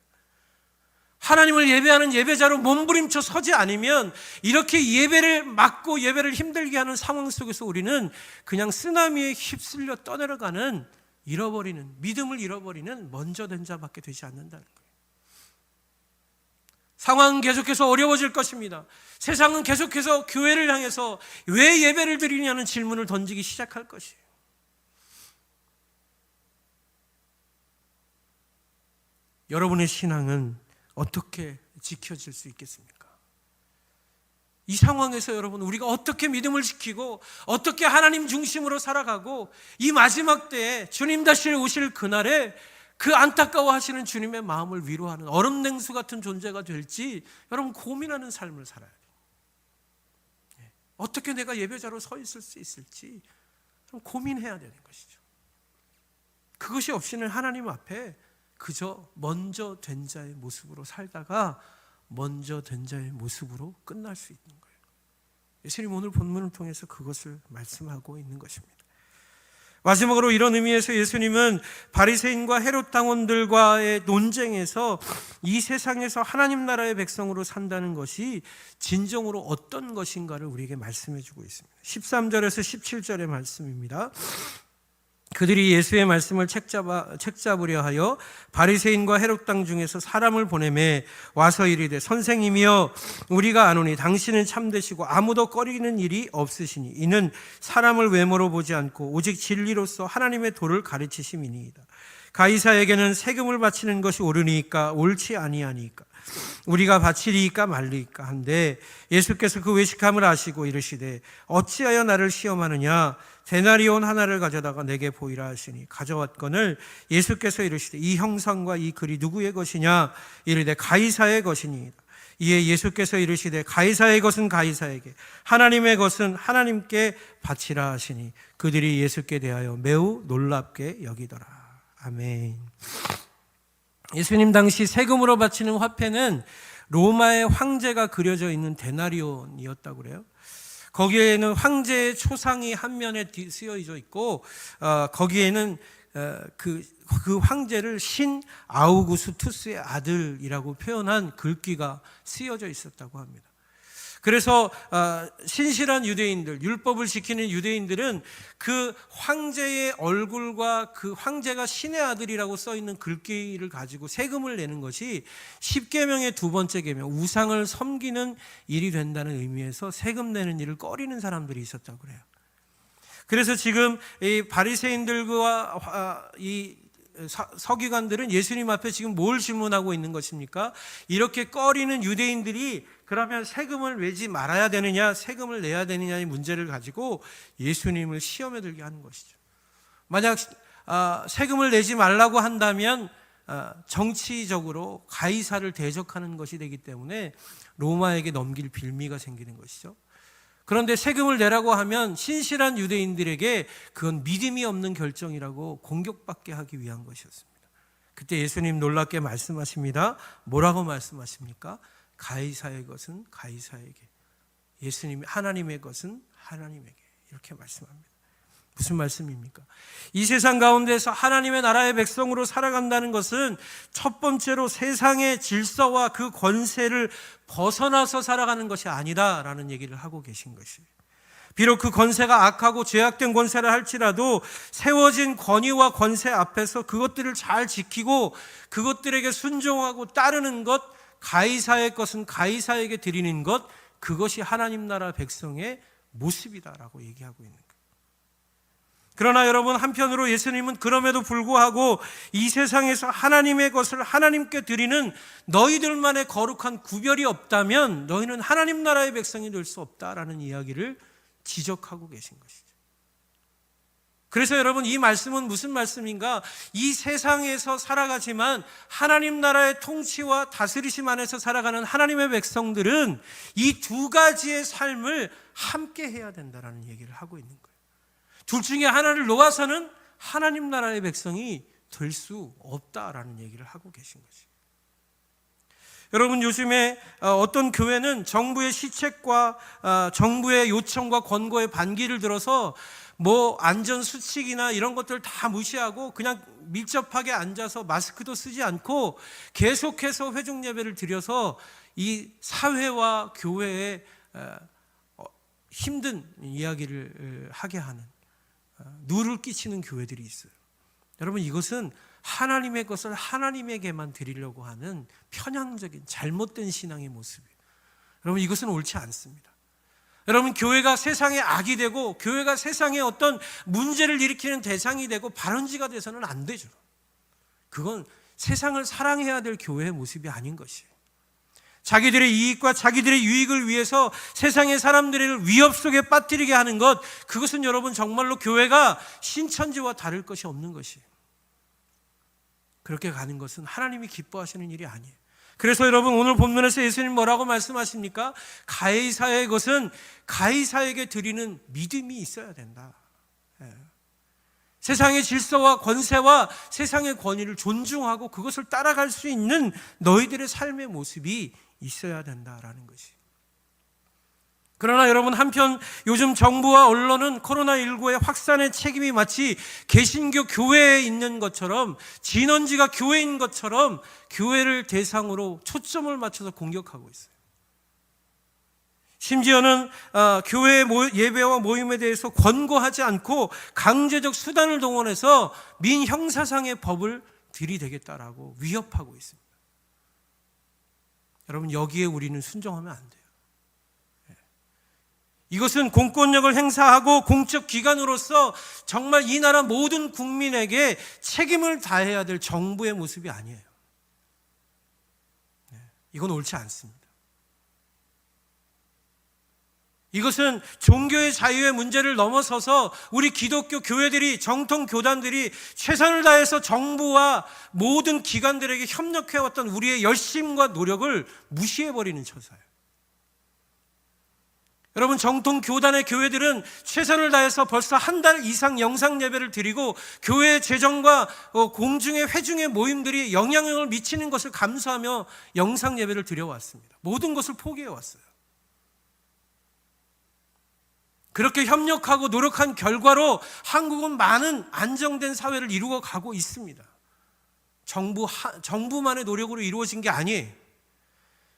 하나님을 예배하는 예배자로 몸부림쳐 서지 않으면 이렇게 예배를 막고 예배를 힘들게 하는 상황 속에서 우리는 그냥 쓰나미에 휩쓸려 떠내려가는, 잃어버리는, 믿음을 잃어버리는 먼저 된 자밖에 되지 않는다는 거예요. 상황은 계속해서 어려워질 것입니다. 세상은 계속해서 교회를 향해서 왜 예배를 드리냐는 질문을 던지기 시작할 것이에요. 여러분의 신앙은 어떻게 지켜질 수 있겠습니까? 이 상황에서 여러분, 우리가 어떻게 믿음을 지키고 어떻게 하나님 중심으로 살아가고 이 마지막 때에 주님 다시 오실 그날에 그 안타까워하시는 주님의 마음을 위로하는 얼음 냉수 같은 존재가 될지 여러분 고민하는 삶을 살아야 돼요. 어떻게 내가 예배자로 서 있을 수 있을지 고민해야 되는 것이죠. 그것이 없이는 하나님 앞에 그저 먼저 된 자의 모습으로 살다가 먼저 된 자의 모습으로 끝날 수 있는 거예요. 예수님 오늘 본문을 통해서 그것을 말씀하고 있는 것입니다. 마지막으로 이런 의미에서 예수님은 바리새인과 헤롯 당원들과의 논쟁에서 이 세상에서 하나님 나라의 백성으로 산다는 것이 진정으로 어떤 것인가를 우리에게 말씀해 주고 있습니다. 13절에서 17절의 말씀입니다. 그들이 예수의 말씀을 책잡으려 하여 바리새인과 헤롯 당 중에서 사람을 보내매 와서 이르되 선생님이여 우리가 아노니 당신은 참되시고 아무도 꺼리는 일이 없으시니 이는 사람을 외모로 보지 않고 오직 진리로서 하나님의 도를 가르치심이니이다. 가이사에게는 세금을 바치는 것이 옳으니까 옳지 아니하니까 우리가 바치리이까 말리이까 한데 예수께서 그 외식함을 아시고 이르시되 어찌하여 나를 시험하느냐 데나리온 하나를 가져다가 내게 보이라 하시니 가져왔거늘 예수께서 이르시되 이 형상과 이 글이 누구의 것이냐 이르되 가이사의 것이니이다. 이에 예수께서 이르시되 가이사의 것은 가이사에게 하나님의 것은 하나님께 바치라 하시니 그들이 예수께 대하여 매우 놀랍게 여기더라. 아멘. 예수님 당시 세금으로 바치는 화폐는 로마의 황제가 그려져 있는 데나리온이었다고 그래요. 거기에는 황제의 초상이 한 면에 쓰여져 있고 거기에는 그 황제를 신 아우구스투스의 아들이라고 표현한 글귀가 쓰여져 있었다고 합니다. 그래서 신실한 유대인들, 율법을 지키는 유대인들은 그 황제의 얼굴과 그 황제가 신의 아들이라고 써있는 글귀를 가지고 세금을 내는 것이 10계명의 두 번째 계명, 우상을 섬기는 일이 된다는 의미에서 세금 내는 일을 꺼리는 사람들이 있었다고 그래요. 그래서 지금 이 바리새인들과 이 서기관들은 예수님 앞에 지금 뭘 질문하고 있는 것입니까? 이렇게 꺼리는 유대인들이 그러면 세금을 내지 말아야 되느냐, 세금을 내야 되느냐의 문제를 가지고 예수님을 시험에 들게 하는 것이죠. 만약 세금을 내지 말라고 한다면 정치적으로 가이사를 대적하는 것이 되기 때문에 로마에게 넘길 빌미가 생기는 것이죠. 그런데 세금을 내라고 하면 신실한 유대인들에게 그건 믿음이 없는 결정이라고 공격받게 하기 위한 것이었습니다. 그때 예수님 놀랍게 말씀하십니다. 뭐라고 말씀하십니까? 가이사의 것은 가이사에게, 예수님이 하나님의 것은 하나님에게, 이렇게 말씀합니다. 무슨 말씀입니까? 이 세상 가운데서 하나님의 나라의 백성으로 살아간다는 것은 첫 번째로 세상의 질서와 그 권세를 벗어나서 살아가는 것이 아니다라는 얘기를 하고 계신 것이에요. 비록 그 권세가 악하고 죄악된 권세를 할지라도 세워진 권위와 권세 앞에서 그것들을 잘 지키고 그것들에게 순종하고 따르는 것, 가이사의 것은 가이사에게 드리는 것, 그것이 하나님 나라 백성의 모습이다라고 얘기하고 있는 거예요. 그러나 여러분, 한편으로 예수님은 그럼에도 불구하고 이 세상에서 하나님의 것을 하나님께 드리는 너희들만의 거룩한 구별이 없다면 너희는 하나님 나라의 백성이 될 수 없다라는 이야기를 지적하고 계신 것이죠. 그래서 여러분, 이 말씀은 무슨 말씀인가? 이 세상에서 살아가지만 하나님 나라의 통치와 다스리심 안에서 살아가는 하나님의 백성들은 이 두 가지의 삶을 함께 해야 된다라는 얘기를 하고 있는 거예요. 둘 중에 하나를 놓아서는 하나님 나라의 백성이 될 수 없다라는 얘기를 하고 계신 거죠. 여러분, 요즘에 어떤 교회는 정부의 시책과 정부의 요청과 권고에 반기를 들어서 뭐 안전수칙이나 이런 것들 다 무시하고 그냥 밀접하게 앉아서 마스크도 쓰지 않고 계속해서 회중 예배를 드려서 이 사회와 교회에 힘든 이야기를 하게 하는, 누를 끼치는 교회들이 있어요. 여러분, 이것은 하나님의 것을 하나님에게만 드리려고 하는 편향적인 잘못된 신앙의 모습이에요. 여러분, 이것은 옳지 않습니다. 여러분, 교회가 세상의 악이 되고 교회가 세상에 어떤 문제를 일으키는 대상이 되고 발원지가 돼서는 안 되죠. 그건 세상을 사랑해야 될 교회의 모습이 아닌 것이에요. 자기들의 이익과 자기들의 유익을 위해서 세상의 사람들을 위협 속에 빠뜨리게 하는 것, 그것은 여러분 정말로 교회가 신천지와 다를 것이 없는 것이에요. 그렇게 가는 것은 하나님이 기뻐하시는 일이 아니에요. 그래서 여러분, 오늘 본문에서 예수님 뭐라고 말씀하십니까? 가이사의 것은 가이사에게 드리는 믿음이 있어야 된다. 세상의 질서와 권세와 세상의 권위를 존중하고 그것을 따라갈 수 있는 너희들의 삶의 모습이 있어야 된다라는 것이. 그러나 여러분, 한편 요즘 정부와 언론은 코로나19의 확산의 책임이 마치 개신교 교회에 있는 것처럼, 진원지가 교회인 것처럼 교회를 대상으로 초점을 맞춰서 공격하고 있어요. 심지어는 교회의 예배와 모임에 대해서 권고하지 않고 강제적 수단을 동원해서 민형사상의 법을 들이대겠다라고 위협하고 있습니다. 여러분, 여기에 우리는 순종하면 안 돼요. 이것은 공권력을 행사하고 공적 기관으로서 정말 이 나라 모든 국민에게 책임을 다해야 될 정부의 모습이 아니에요. 이건 옳지 않습니다. 이것은 종교의 자유의 문제를 넘어서서 우리 기독교 교회들이, 정통 교단들이 최선을 다해서 정부와 모든 기관들에게 협력해왔던 우리의 열심과 노력을 무시해버리는 처사예요. 여러분, 정통 교단의 교회들은 최선을 다해서 벌써 한 달 이상 영상 예배를 드리고 교회의 재정과 공중의 회중의 모임들이 영향력을 미치는 것을 감수하며 영상 예배를 드려왔습니다. 모든 것을 포기해왔어요. 그렇게 협력하고 노력한 결과로 한국은 많은 안정된 사회를 이루어 가고 있습니다. 정부만의 노력으로 이루어진 게 아니에요.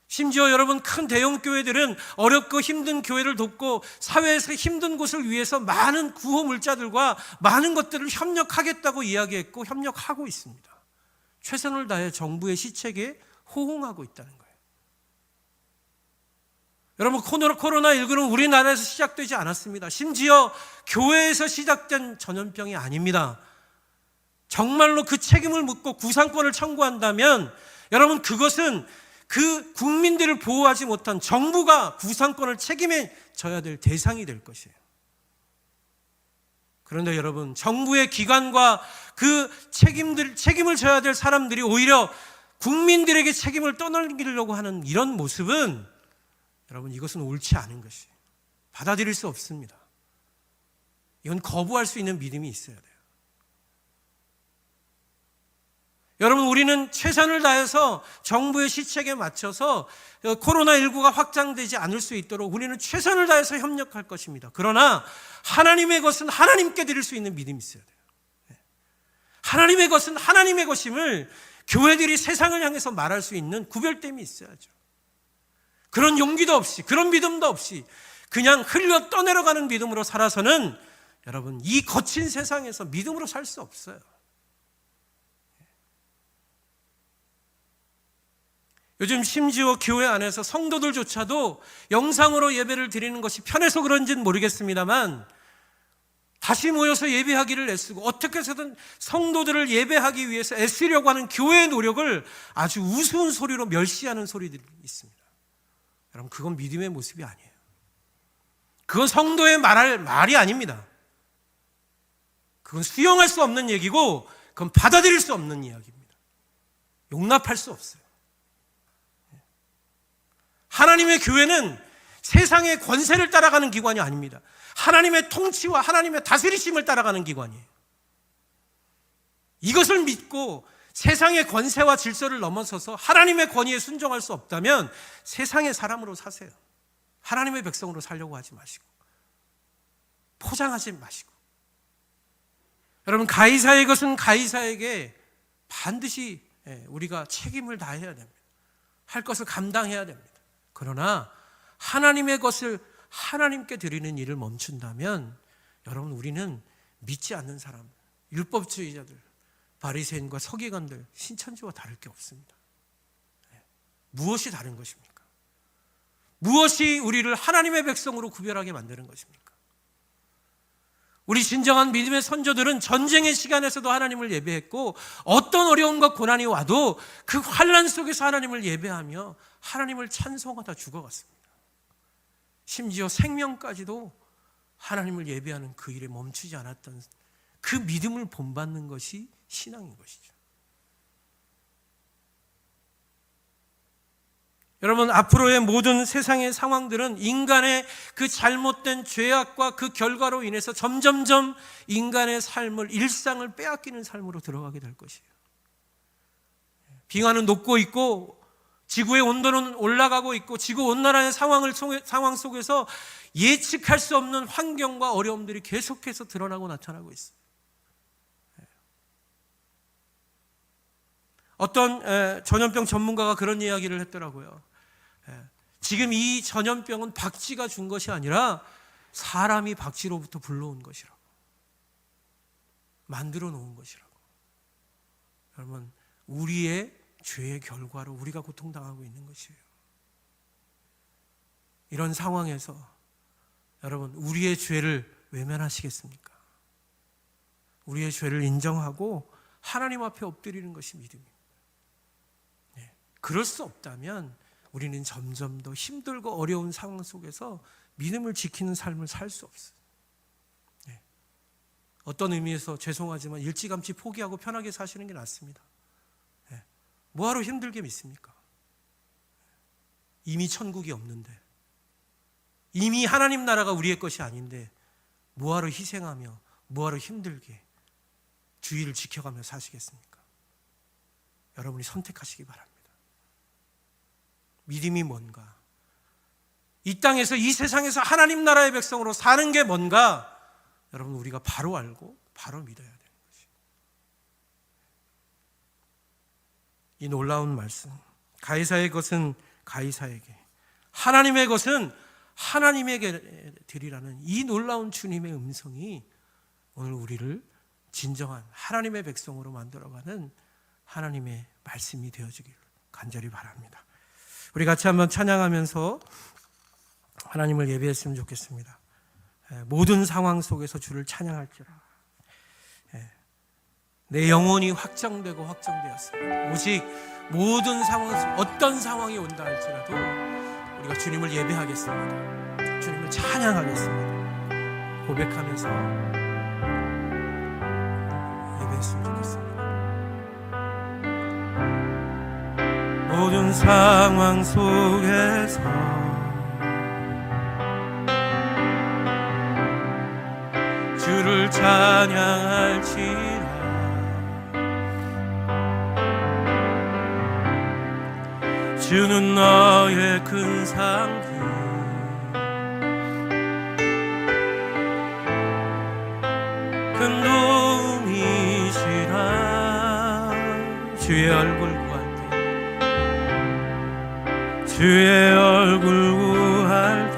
심지어 여러분, 큰 대형 교회들은 어렵고 힘든 교회를 돕고 사회에서 힘든 곳을 위해서 많은 구호 물자들과 많은 것들을 협력하겠다고 이야기했고 협력하고 있습니다. 최선을 다해 정부의 시책에 호응하고 있다는 거예요. 여러분, 코로나19는 우리나라에서 시작되지 않았습니다. 심지어 교회에서 시작된 전염병이 아닙니다. 정말로 그 책임을 묻고 구상권을 청구한다면 여러분, 그것은 그 국민들을 보호하지 못한 정부가 구상권을 책임에 져야 될 대상이 될 것이에요. 그런데 여러분, 정부의 기관과 그 책임을 져야 될 사람들이 오히려 국민들에게 책임을 떠넘기려고 하는 이런 모습은 여러분, 이것은 옳지 않은 것이에요. 받아들일 수 없습니다. 이건 거부할 수 있는 믿음이 있어야 돼요. 여러분, 우리는 최선을 다해서 정부의 시책에 맞춰서 코로나19가 확장되지 않을 수 있도록 우리는 최선을 다해서 협력할 것입니다. 그러나 하나님의 것은 하나님께 드릴 수 있는 믿음이 있어야 돼요. 하나님의 것은 하나님의 것임을 교회들이 세상을 향해서 말할 수 있는 구별됨이 있어야죠. 그런 용기도 없이, 그런 믿음도 없이 그냥 흘려 떠내려가는 믿음으로 살아서는 여러분 이 거친 세상에서 믿음으로 살 수 없어요. 요즘 심지어 교회 안에서 성도들조차도 영상으로 예배를 드리는 것이 편해서 그런지는 모르겠습니다만 다시 모여서 예배하기를 애쓰고 어떻게 해서든 성도들을 예배하기 위해서 애쓰려고 하는 교회의 노력을 아주 우스운 소리로 멸시하는 소리들이 있습니다. 여러분 그건 믿음의 모습이 아니에요. 그건 성도의 말할 말이 아닙니다. 그건 수용할 수 없는 얘기고 그건 받아들일 수 없는 이야기입니다. 용납할 수 없어요. 하나님의 교회는 세상의 권세를 따라가는 기관이 아닙니다. 하나님의 통치와 하나님의 다스리심을 따라가는 기관이에요. 이것을 믿고 세상의 권세와 질서를 넘어서서 하나님의 권위에 순종할 수 없다면 세상의 사람으로 사세요. 하나님의 백성으로 살려고 하지 마시고 포장하지 마시고. 여러분 가이사의 것은 가이사에게 반드시 우리가 책임을 다해야 됩니다. 할 것을 감당해야 됩니다. 그러나 하나님의 것을 하나님께 드리는 일을 멈춘다면 여러분 우리는 믿지 않는 사람, 율법주의자들, 바리새인과 서기관들, 신천지와 다를 게 없습니다. 무엇이 다른 것입니까? 무엇이 우리를 하나님의 백성으로 구별하게 만드는 것입니까? 우리 진정한 믿음의 선조들은 전쟁의 시간에서도 하나님을 예배했고 어떤 어려움과 고난이 와도 그 환난 속에서 하나님을 예배하며 하나님을 찬송하다 죽어갔습니다. 심지어 생명까지도 하나님을 예배하는 그 일에 멈추지 않았던 그 믿음을 본받는 것이 신앙인 것이죠. 여러분 앞으로의 모든 세상의 상황들은 인간의 그 잘못된 죄악과 그 결과로 인해서 점점점 인간의 삶을, 일상을 빼앗기는 삶으로 들어가게 될 것이에요. 빙하는 녹고 있고 지구의 온도는 올라가고 있고 지구온난화의 상황 속에서 예측할 수 없는 환경과 어려움들이 계속해서 드러나고 나타나고 있어요. 어떤 전염병 전문가가 그런 이야기를 했더라고요. 지금 이 전염병은 박쥐가 준 것이 아니라 사람이 박쥐로부터 불러온 것이라고, 만들어 놓은 것이라고. 여러분 우리의 죄의 결과로 우리가 고통당하고 있는 것이에요. 이런 상황에서 여러분 우리의 죄를 외면하시겠습니까? 우리의 죄를 인정하고 하나님 앞에 엎드리는 것이 믿음입니다. 그럴 수 없다면 우리는 점점 더 힘들고 어려운 상황 속에서 믿음을 지키는 삶을 살 수 없어요. 어떤 의미에서 죄송하지만 일찌감치 포기하고 편하게 사시는 게 낫습니다. 뭐하러 힘들게 믿습니까? 이미 천국이 없는데, 이미 하나님 나라가 우리의 것이 아닌데 뭐하러 희생하며 뭐하러 힘들게 주의를 지켜가며 사시겠습니까? 여러분이 선택하시기 바랍니다. 믿음이 뭔가, 이 땅에서 이 세상에서 하나님 나라의 백성으로 사는 게 뭔가 여러분 우리가 바로 알고 바로 믿어야 되는 것이에요. 이 놀라운 말씀, 가이사의 것은 가이사에게, 하나님의 것은 하나님에게 드리라는 이 놀라운 주님의 음성이 오늘 우리를 진정한 하나님의 백성으로 만들어가는 하나님의 말씀이 되어주기를 간절히 바랍니다. 우리 같이 한번 찬양하면서 하나님을 예배했으면 좋겠습니다. 모든 상황 속에서 주를 찬양할지라. 내 영혼이 확정되고 확정되었습니다. 오직 모든 상황, 어떤 상황이 온다 할지라도 우리가 주님을 예배하겠습니다. 주님을 찬양하겠습니다. 고백하면서 예배했으면 좋겠습니다. 모든 상황 속에서 주를 찬양할지라. 주는 너의 큰 상급, 큰 도움이시라. 주의 얼굴 구할 때, 주의 얼굴 구할 때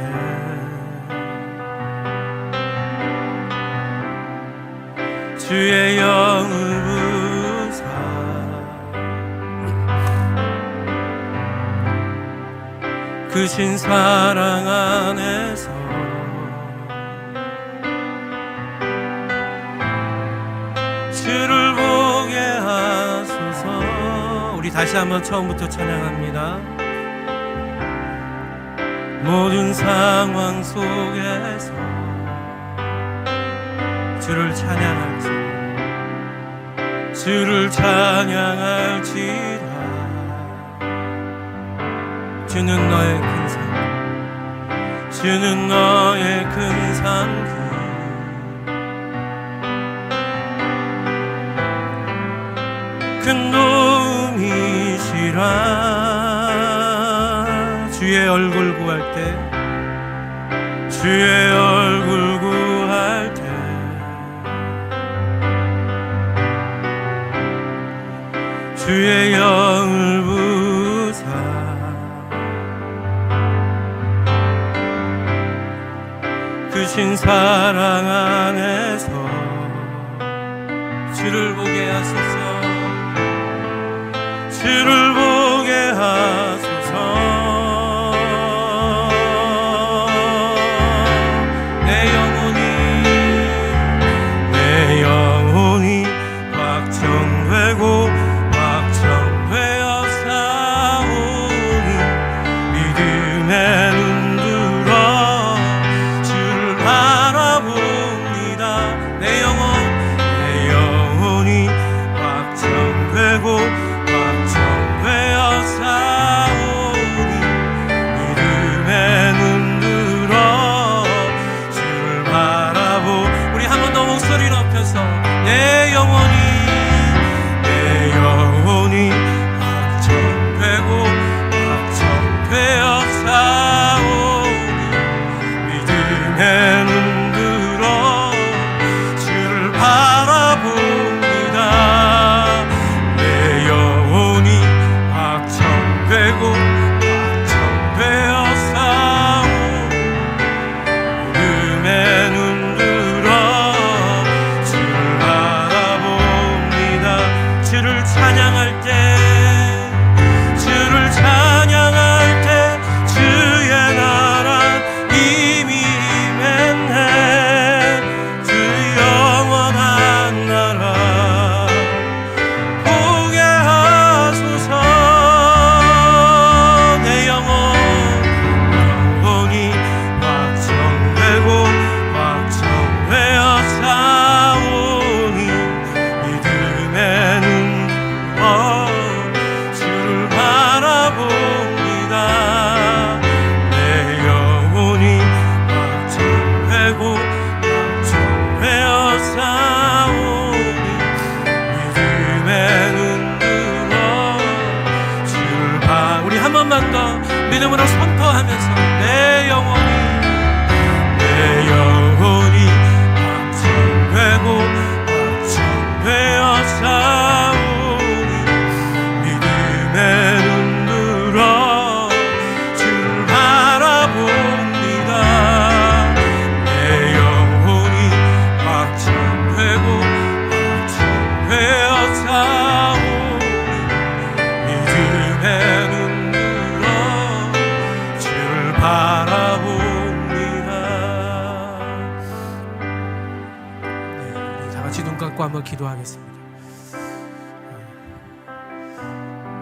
주의 영을 부사 크신 사랑 안에서 주를 보게 하소서. 우리 다시 한번 처음부터 찬양합니다. 모든 상황 속에서 주를 찬양할지라 주를 찬양할지라. 주는 너의 큰 산, 주는 너의 큰 산, 큰 도움이시라. 주의 얼굴 구할 때, 주의 얼굴 구할 때 주의 영을 부사 크신 사랑 안에서 주를 보게 하소서. 주를 보게 하소서. 내 영혼이 확정되고 확정되어 싸우니 믿음의 눈 들어 주를 바라봅니다. 내 영혼이 확정되고 내 영혼이 확정되고 확정되어 싸우니 믿음의 눈 들어 주를 바라봅니다. 내 영혼이 확정되고 확정되어 싸우니 믿음의 눈 주를 찬양할 때, 주를 찬양할 때 주의 나라 이미 임했네. 주 영원한 나라 보게 하소서. 내 영혼이 확정되고 확정되어 싸우니 믿음의 눈 주를 바라봅니다. 내 영혼이 확정되고 확정되어 싸우니 믿음의 눈 들어 주를 우리 한 번만 더 믿음으로 선포하면서 내 영혼이 확정되고 확정되어 싸우니 믿음의 눈 들어 주를 바라봅니다. 내 영혼이 확정되고 확정되어 싸우니 믿음의 눈 들어 주를 바라봅니다. 네, 다 같이 눈 감고 한번 기도하겠습니다.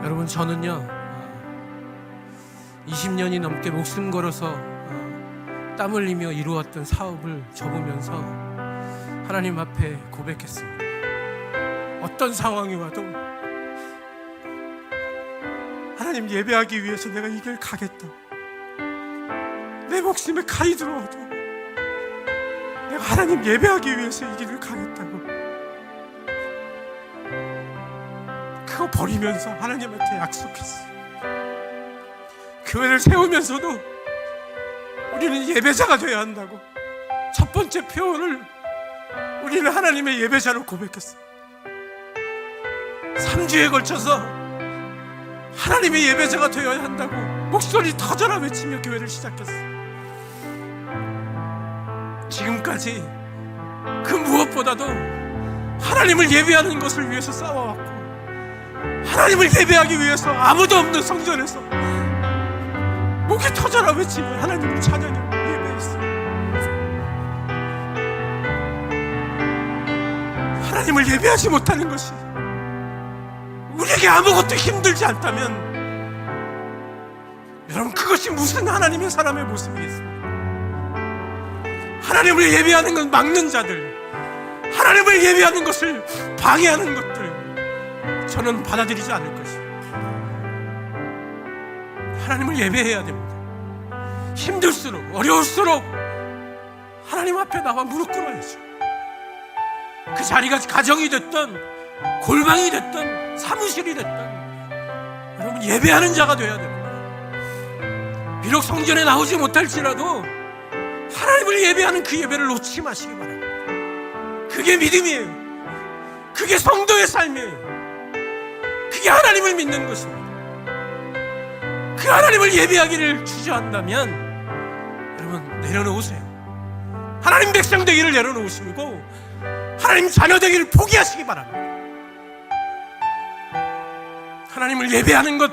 여러분, 저는요 20년이 넘게 목숨 걸어서 땀 흘리며 이루었던 사업을 접으면서 하나님 앞에 고백했습니다. 어떤 상황이 와도 하나님 예배하기 위해서 내가 이 길 가겠다. 내 목숨에 칼이 들어와도 내가 하나님 예배하기 위해서 이 길을 가겠다고. 그거 버리면서 하나님한테 약속했어. 교회를 세우면서도 우리는 예배자가 되어야 한다고. 첫 번째 표현을 우리는 하나님의 예배자로 고백했어. 3주에 걸쳐서 하나님의 예배자가 되어야 한다고 목소리 터져라 외치며 교회를 시작했어. 지금까지 그 무엇보다도 하나님을 예배하는 것을 위해서 싸워왔고, 하나님을 예배하기 위해서 아무도 없는 성전에서 목이 터져라 외치며 하나님을 찬양하고 예배했어. 하나님을 예배하지 못하는 것이 우리에게 아무것도 힘들지 않다면, 여러분, 그것이 무슨 하나님의 사람의 모습이겠습니까? 하나님을 예배하는 건 막는 자들, 하나님을 예배하는 것을 방해하는 것들, 저는 받아들이지 않을 것입니다. 하나님을 예배해야 됩니다. 힘들수록, 어려울수록 하나님 앞에 나와 무릎 꿇어야죠. 그 자리가 가정이 됐든 골방이 됐든 사무실이 됐든 여러분, 예배하는 자가 되어야 됩니다. 비록 성전에 나오지 못할지라도 하나님을 예배하는 그 예배를 놓치지 마시기 바랍니다. 그게 믿음이에요. 그게 성도의 삶이에요. 그게 하나님을 믿는 것입니다. 그 하나님을 예배하기를 주저한다면 여러분, 내려놓으세요. 하나님 백성 되기를 내려놓으시고 하나님 자녀 되기를 포기하시기 바랍니다. 하나님을 예배하는 것,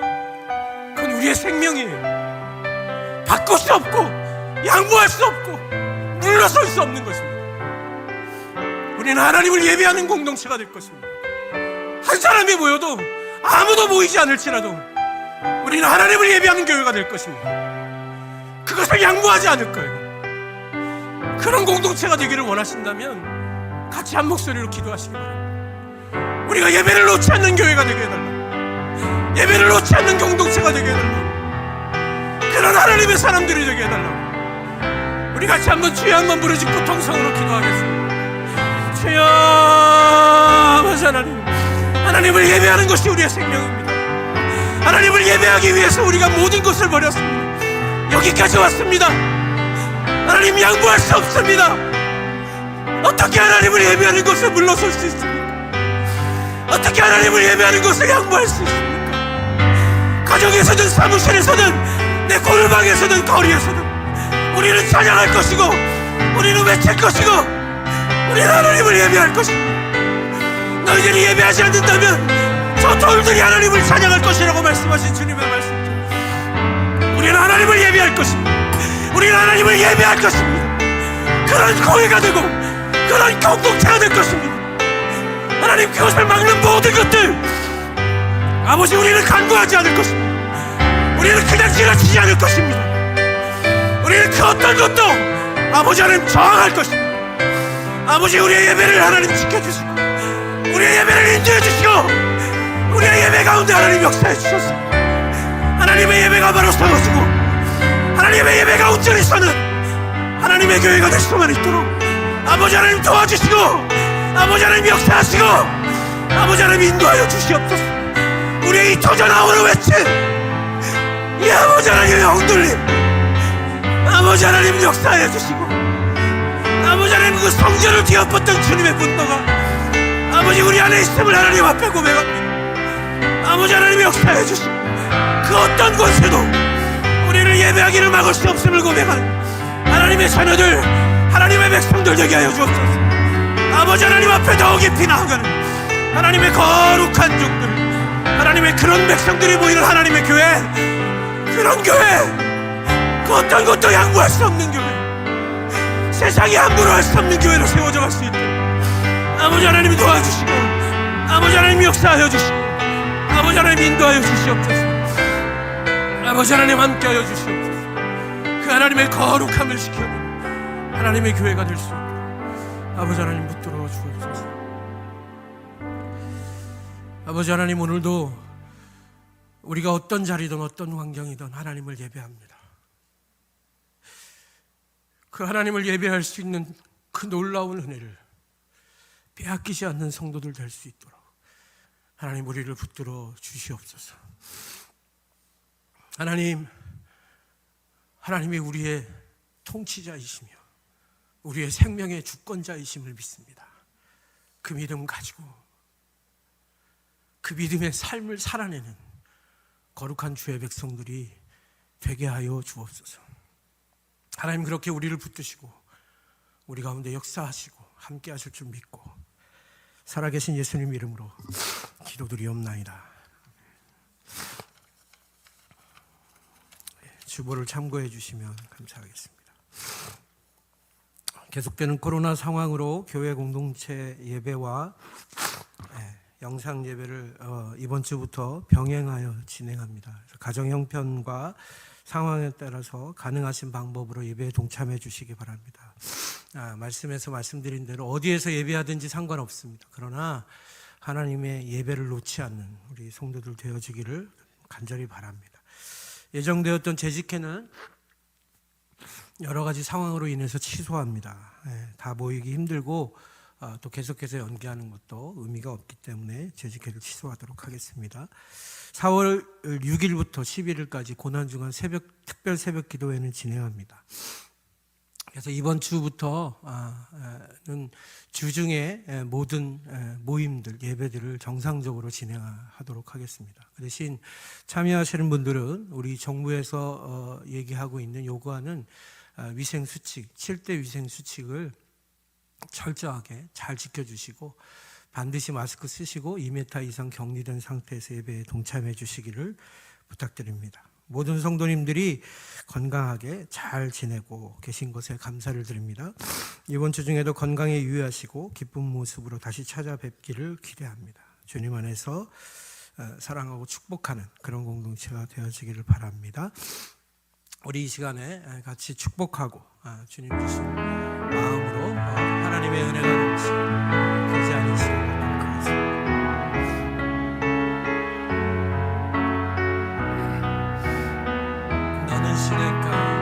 그건 우리의 생명이에요. 바꿀 수 없고 양보할 수 없고 물러설 수 없는 것입니다. 우리는 하나님을 예배하는 공동체가 될 것입니다. 한 사람이 모여도 아무도 모이지 않을지라도 우리는 하나님을 예배하는 교회가 될 것입니다. 그것을 양보하지 않을 거예요. 그런 공동체가 되기를 원하신다면 같이 한 목소리로 기도하시기 바랍니다. 우리가 예배를 놓지 않는 교회가 되게 해달라. 예배를 놓지 않는 공동체가 되게 해달라. 그런 하나님의 사람들이 되게 해달라. 우리 같이 한번 주여 한번 부르짖고 통성으로 기도하겠습니다. 주여, 아버지 하나님, 하나님을 예배하는 것이 우리의 생명입니다. 하나님을 예배하기 위해서 우리가 모든 것을 버렸습니다. 여기까지 왔습니다. 하나님, 양보할 수 없습니다. 어떻게 하나님을 예배하는 것을 물러설 수 있습니까? 어떻게 하나님을 예배하는 것을 양보할 수 있습니까? 가정에서든 사무실에서든 내 골방에서든 거리에서든 우리는 찬양할 것이고 우리는 외칠 것이고 우리는 하나님을 예배할 것입니다. 너희들이 예배하지 않는다면 저 돌들이 하나님을 찬양할 것이라고 말씀하신 주님의 말씀. 우리는 하나님을 예배할 것입니다. 우리는 하나님을 예배할 것입니다. 그런 교회가 되고 그런 공동체가 될 것입니다. 하나님, 그것을 막는 모든 것들, 아버지, 우리는 간구하지 않을 것입니다. 우리는 그냥 지나치지 않을 것입니다. 우리는 그 어떤 것도 아버지 하나님 저항할 것입니다. 아버지, 우리의 예배를 하나님 지켜주시고 우리의 예배를 인도해 주시고 우리의 예배 가운데 하나님 역사해 주셔서 하나님의 예배가 바로 서어지고 하나님의 예배가 온전히 서는 하나님의 교회가 될 수만 있도록 아버지 하나님 도와주시고 아버지 하나님 역사하시고 아버지 하나님 인도하여 주시옵소서. 우리의 이 터져나오는 외침, 이 아버지 하나님의 엉돌림, 아버지 하나님 역사해 주시고 아버지 하나님 그 성전을 뒤엎었던 주님의 분노가 아버지 우리 안에 있음을 하나님 앞에 고백합니다. 아버지 하나님 역사해 주시고 그 어떤 권세도 우리를 예배하기를 막을 수 없음을 고백하는 하나님의 자녀들, 하나님의 백성들 되게 하여 주옵소서. 아버지 하나님 앞에 더 깊이 나아가는 하나님의 거룩한 종들, 하나님의 그런 백성들이 모이는 하나님의 교회, 그런 교회, 그 어떤 것도 양보할 수 없는 교회, 세상이 함부로 할 수 없는 교회로 세워져 갈 수 있도록 아버지 하나님이 도와주시고 아버지 하나님 역사하여 주시고 아버지 하나님 인도하여 주시옵소서. 아버지 하나님 함께하여 주시옵소서. 그 하나님의 거룩함을 지켜보는 하나님의 교회가 될 수 있도록 아버지 하나님 붙들어 주옵소서. 아버지 하나님, 오늘도 우리가 어떤 자리든 어떤 환경이든 하나님을 예배합니다. 그 하나님을 예배할 수 있는 그 놀라운 은혜를 빼앗기지 않는 성도들 될 수 있도록 하나님 우리를 붙들어 주시옵소서. 하나님이 우리의 통치자이시며 우리의 생명의 주권자이심을 믿습니다. 그 믿음 가지고 그 믿음의 삶을 살아내는 거룩한 주의 백성들이 되게 하여 주옵소서. 하나님, 그렇게 우리를 붙드시고 우리 가운데 역사하시고 함께 하실 줄 믿고 살아계신 예수님 이름으로 기도드리옵나이다. 주보를 참고해 주시면 감사하겠습니다. 계속되는 코로나 상황으로 교회 공동체 예배와 영상 예배를 이번 주부터 병행하여 진행합니다. 그래서 가정 형편과 상황에 따라서 가능하신 방법으로 예배에 동참해 주시기 바랍니다. 말씀에서 말씀드린 대로 어디에서 예배하든지 상관없습니다. 그러나 하나님의 예배를 놓지 않는 우리 성도들 되어지기를 간절히 바랍니다. 예정되었던 재직회는 여러 가지 상황으로 인해서 취소합니다. 다 모이기 힘들고 또 계속해서 연기하는 것도 의미가 없기 때문에 재직회를 취소하도록 하겠습니다. 4월 6일부터 11일까지 고난주간 특별 새벽 기도회는 진행합니다. 그래서 이번 주부터는 주중에 모든 모임들, 예배들을 정상적으로 진행하도록 하겠습니다. 그 대신 참여하시는 분들은 우리 정부에서 얘기하고 있는 요구하는 위생수칙, 7대 위생수칙을 철저하게 잘 지켜주시고 반드시 마스크 쓰시고 2m 이상 격리된 상태에서 예배에 동참해 주시기를 부탁드립니다. 모든 성도님들이 건강하게 잘 지내고 계신 것에 감사를 드립니다. 이번 주 중에도 건강에 유의하시고 기쁜 모습으로 다시 찾아뵙기를 기대합니다. 주님 안에서 사랑하고 축복하는 그런 공동체가 되어지기를 바랍니다. 우리 이 시간에 같이 축복하고 주님 주신 마음으로 하나님의 은혜가 넘치는 교제하는 시간 갖도록 하겠습니다. 너는 시냇가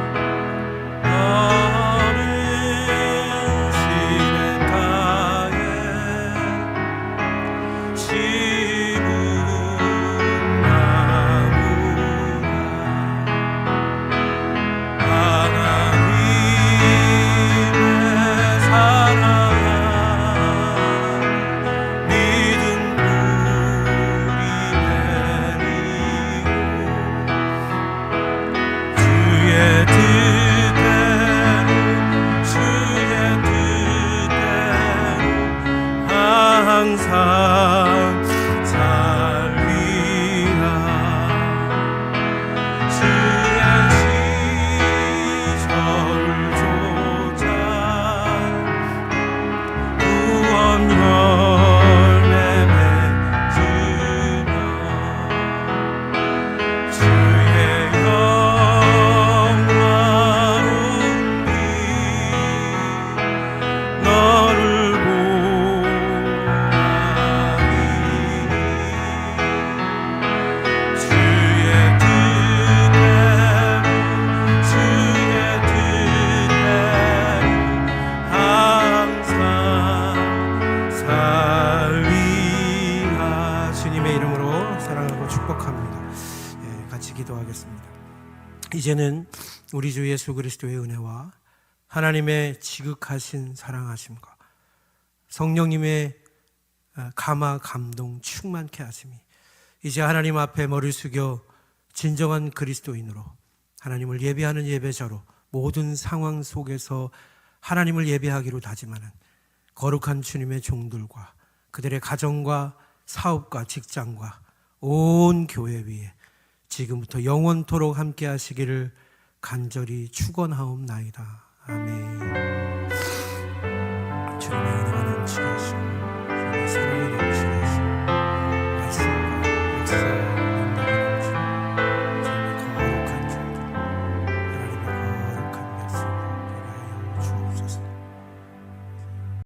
이제는 우리 주 예수 그리스도의 은혜와 하나님의 지극하신 사랑하심과 성령님의 감화 감동 충만케 하심이 이제 하나님 앞에 머리 숙여 진정한 그리스도인으로 하나님을 예배하는 예배자로 모든 상황 속에서 하나님을 예배하기로 다짐하는 거룩한 주님의 종들과 그들의 가정과 사업과 직장과 온 교회 위에 지금부터 영원토록 함께 하시기를 간절히 축원하옵나이다. 아멘.